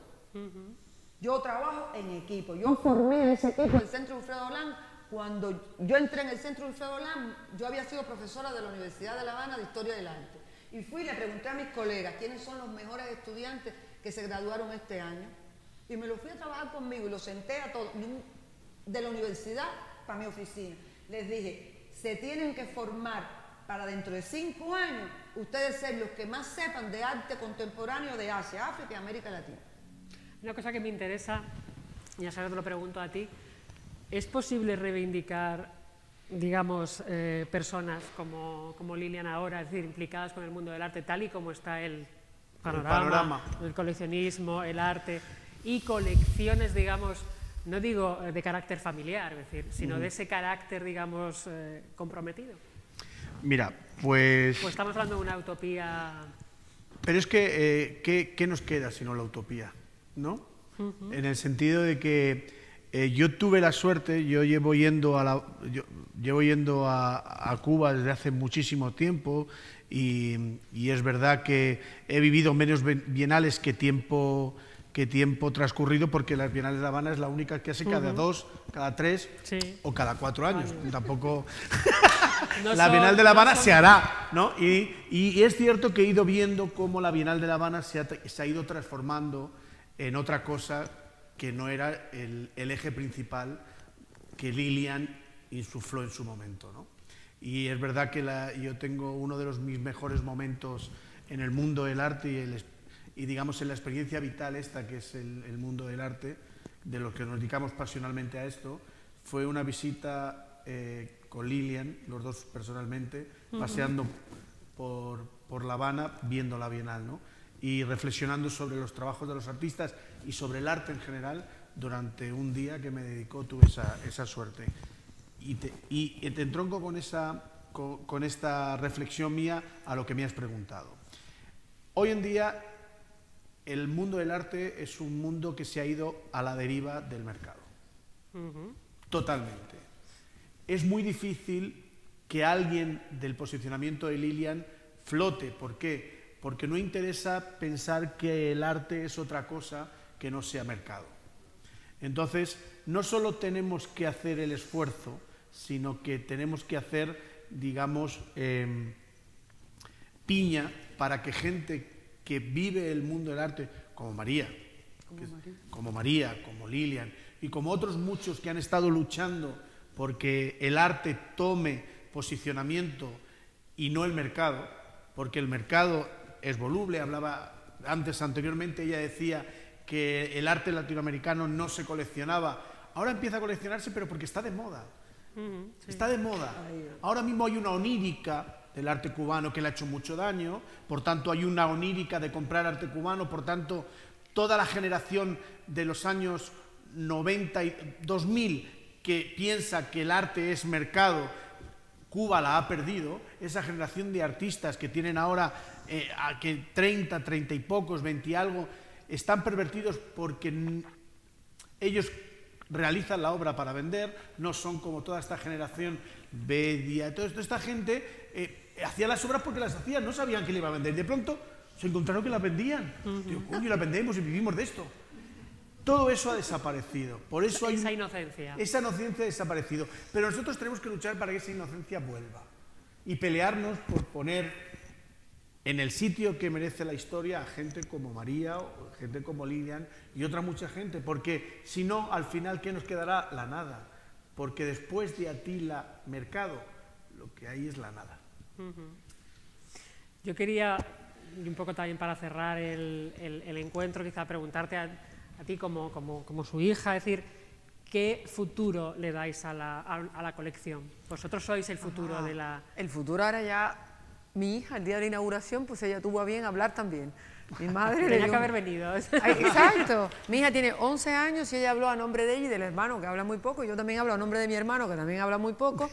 Yo trabajo en equipo. Yo formé ese equipo del Centro Wilfredo Blanco cuando yo entré en el Centro Wilfredo Olán, yo había sido profesora de la Universidad de La Habana de Historia del Arte. Y fui y le pregunté a mis colegas quiénes son los mejores estudiantes que se graduaron este año. Y me lo fui a trabajar conmigo y los senté a todos, de la universidad para mi oficina. Les dije, se tienen que formar para dentro de 5 años ustedes ser los que más sepan de arte contemporáneo de Asia, África y América Latina. Una cosa que me interesa, ya sabes, te lo pregunto a ti, ¿es posible reivindicar, digamos, personas como Lilian ahora, es decir, implicadas con el mundo del arte, tal y como está el panorama, el coleccionismo, el arte, y colecciones, digamos, no digo de carácter familiar, es decir, sino de ese carácter, digamos, comprometido? Mira, pues estamos hablando de una utopía. Pero es que, ¿qué nos queda sino la utopía? ¿No? En el sentido de que yo tuve la suerte, yo llevo yendo a Cuba desde hace muchísimo tiempo y es verdad que he vivido menos bienales que tiempo transcurrido, porque las Bienales de La Habana es la única que hace cada 2, cada 3 o cada 4 años. Tampoco la Bienal de La Habana se hará, ¿no? Y es cierto que he ido viendo cómo la Bienal de La Habana se ha ido transformando en otra cosa que no era el eje principal que Lilian insufló en su momento, ¿no? Y es verdad que yo tengo uno de mis mejores momentos en el mundo del arte y digamos en la experiencia vital esta que es el mundo del arte, de los que nos dedicamos pasionalmente a esto, fue una visita con Lilian, los dos personalmente, paseando por La Habana, viendo la Bienal, ¿no? Y reflexionando sobre los trabajos de los artistas y sobre el arte en general durante un día que me dedicó, tuve esa suerte. Y te entronco con esta reflexión mía a lo que me has preguntado. Hoy en día el mundo del arte es un mundo que se ha ido a la deriva del mercado. Totalmente. Es muy difícil que alguien del posicionamiento de Lilian flote. ¿Por qué? Porque no interesa pensar que el arte es otra cosa que no sea mercado. Entonces, no solo tenemos que hacer el esfuerzo, sino que tenemos que hacer, digamos, piña para que gente que vive el mundo del arte, como María, como Lilian, y como otros muchos que han estado luchando porque el arte tome posicionamiento y no el mercado, porque el mercado es voluble. Hablaba anteriormente, ella decía que el arte latinoamericano no se coleccionaba. Ahora empieza a coleccionarse, pero porque está de moda. Está de moda. Ahora mismo hay una onírica del arte cubano que le ha hecho mucho daño, por tanto hay una onírica de comprar arte cubano, por tanto toda la generación de los años 90 y 2000 que piensa que el arte es mercado, Cuba la ha perdido. Esa generación de artistas que tienen ahora que 30 y pocos, 20 y algo, están pervertidos porque ellos realizan la obra para vender, no son como toda esta generación Bedia. Toda esta gente hacía las obras porque las hacían, no sabían que le iba a vender. De pronto se encontraron que las vendían. Digo, coño, las vendemos y vivimos de esto. Todo eso ha desaparecido. Por eso hay esa inocencia. Esa inocencia ha desaparecido. Pero nosotros tenemos que luchar para que esa inocencia vuelva. Y pelearnos por poner en el sitio que merece la historia a gente como María, o gente como Lilian y otra mucha gente. Porque si no, al final, ¿qué nos quedará? La nada. Porque después de Atila Mercado, lo que hay es la nada. Yo quería, un poco también para cerrar el encuentro, quizá preguntarte a ti como su hija, es decir, ¿qué futuro le dais a la colección? Vosotros sois el futuro de la... El futuro ahora ya, mi hija, el día de la inauguración, pues ella tuvo a bien hablar también. Mi madre tenía que haber venido. Exacto. Mi hija tiene 11 años y ella habló a nombre de ella y del hermano, que habla muy poco. Yo también hablo a nombre de mi hermano, que también habla muy poco.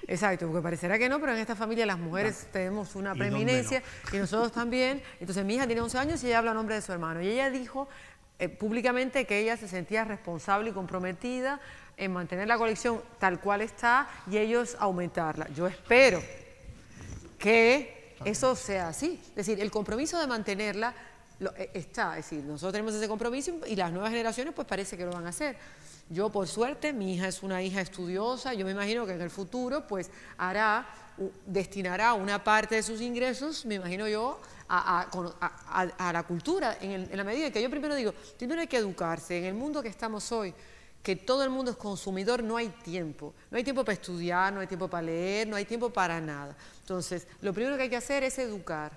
Exacto, porque parecerá que no, pero en esta familia las mujeres tenemos una preeminencia y nosotros también. Entonces mi hija tiene 11 años y ella habla a nombre de su hermano. Y ella dijo públicamente que ella se sentía responsable y comprometida en mantener la colección tal cual está y ellos aumentarla. Yo espero que eso sea así. Es decir, el compromiso de mantenerla está, es decir, nosotros tenemos ese compromiso y las nuevas generaciones pues parece que lo van a hacer. Yo, por suerte, mi hija es una hija estudiosa, yo me imagino que en el futuro pues destinará una parte de sus ingresos, me imagino yo, a la cultura, en la medida en que yo primero digo, primero hay que educarse, en el mundo que estamos hoy, que todo el mundo es consumidor, no hay tiempo para estudiar, no hay tiempo para leer, no hay tiempo para nada. Entonces, lo primero que hay que hacer es educar.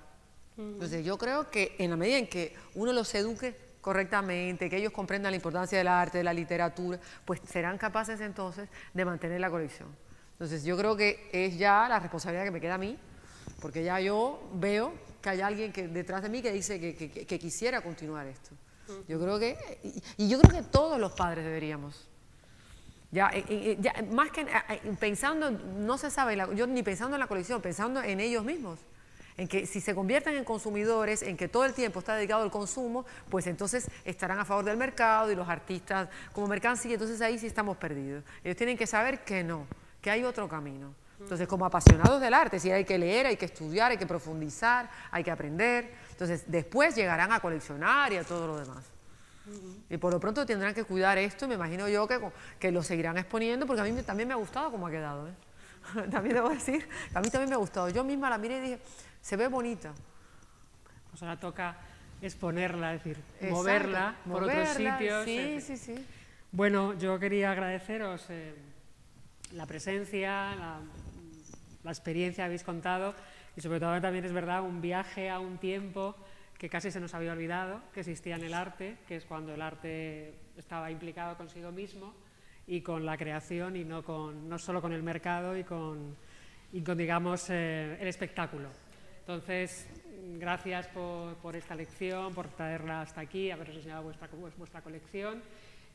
Entonces, yo creo que en la medida en que uno los eduque correctamente, que ellos comprendan la importancia del arte, de la literatura, pues serán capaces entonces de mantener la colección. Entonces, yo creo que es ya la responsabilidad que me queda a mí, porque ya yo veo que hay alguien detrás de mí que dice que quisiera continuar esto. Yo creo que, y yo creo que todos los padres deberíamos. Ya más que pensando, no se sabe, yo ni pensando en la colección, pensando en ellos mismos. En que si se convierten en consumidores, en que todo el tiempo está dedicado al consumo, pues entonces estarán a favor del mercado y los artistas como mercancía, entonces ahí sí estamos perdidos. Ellos tienen que saber que no, que hay otro camino. Entonces, como apasionados del arte, sí hay que leer, hay que estudiar, hay que profundizar, hay que aprender. Entonces, después llegarán a coleccionar y a todo lo demás. Y por lo pronto tendrán que cuidar esto y me imagino yo que lo seguirán exponiendo, porque a mí también me ha gustado cómo ha quedado. También debo decir, a mí también me ha gustado. Yo misma la miré y dije, se ve bonita. Pues ahora toca exponerla, es decir, Exacto, moverla por otros sitios. Sí. Bueno, yo quería agradeceros la presencia, la experiencia que habéis contado y sobre todo también es verdad un viaje a un tiempo que casi se nos había olvidado que existía en el arte, que es cuando el arte estaba implicado consigo mismo y con la creación y no solo con el mercado y con digamos, el espectáculo. Entonces, gracias por esta lección, por traerla hasta aquí, haberos enseñado vuestra colección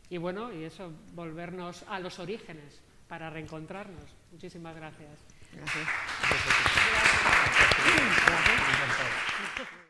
y bueno, y eso, volvernos a los orígenes para reencontrarnos. Muchísimas gracias. Gracias. Gracias.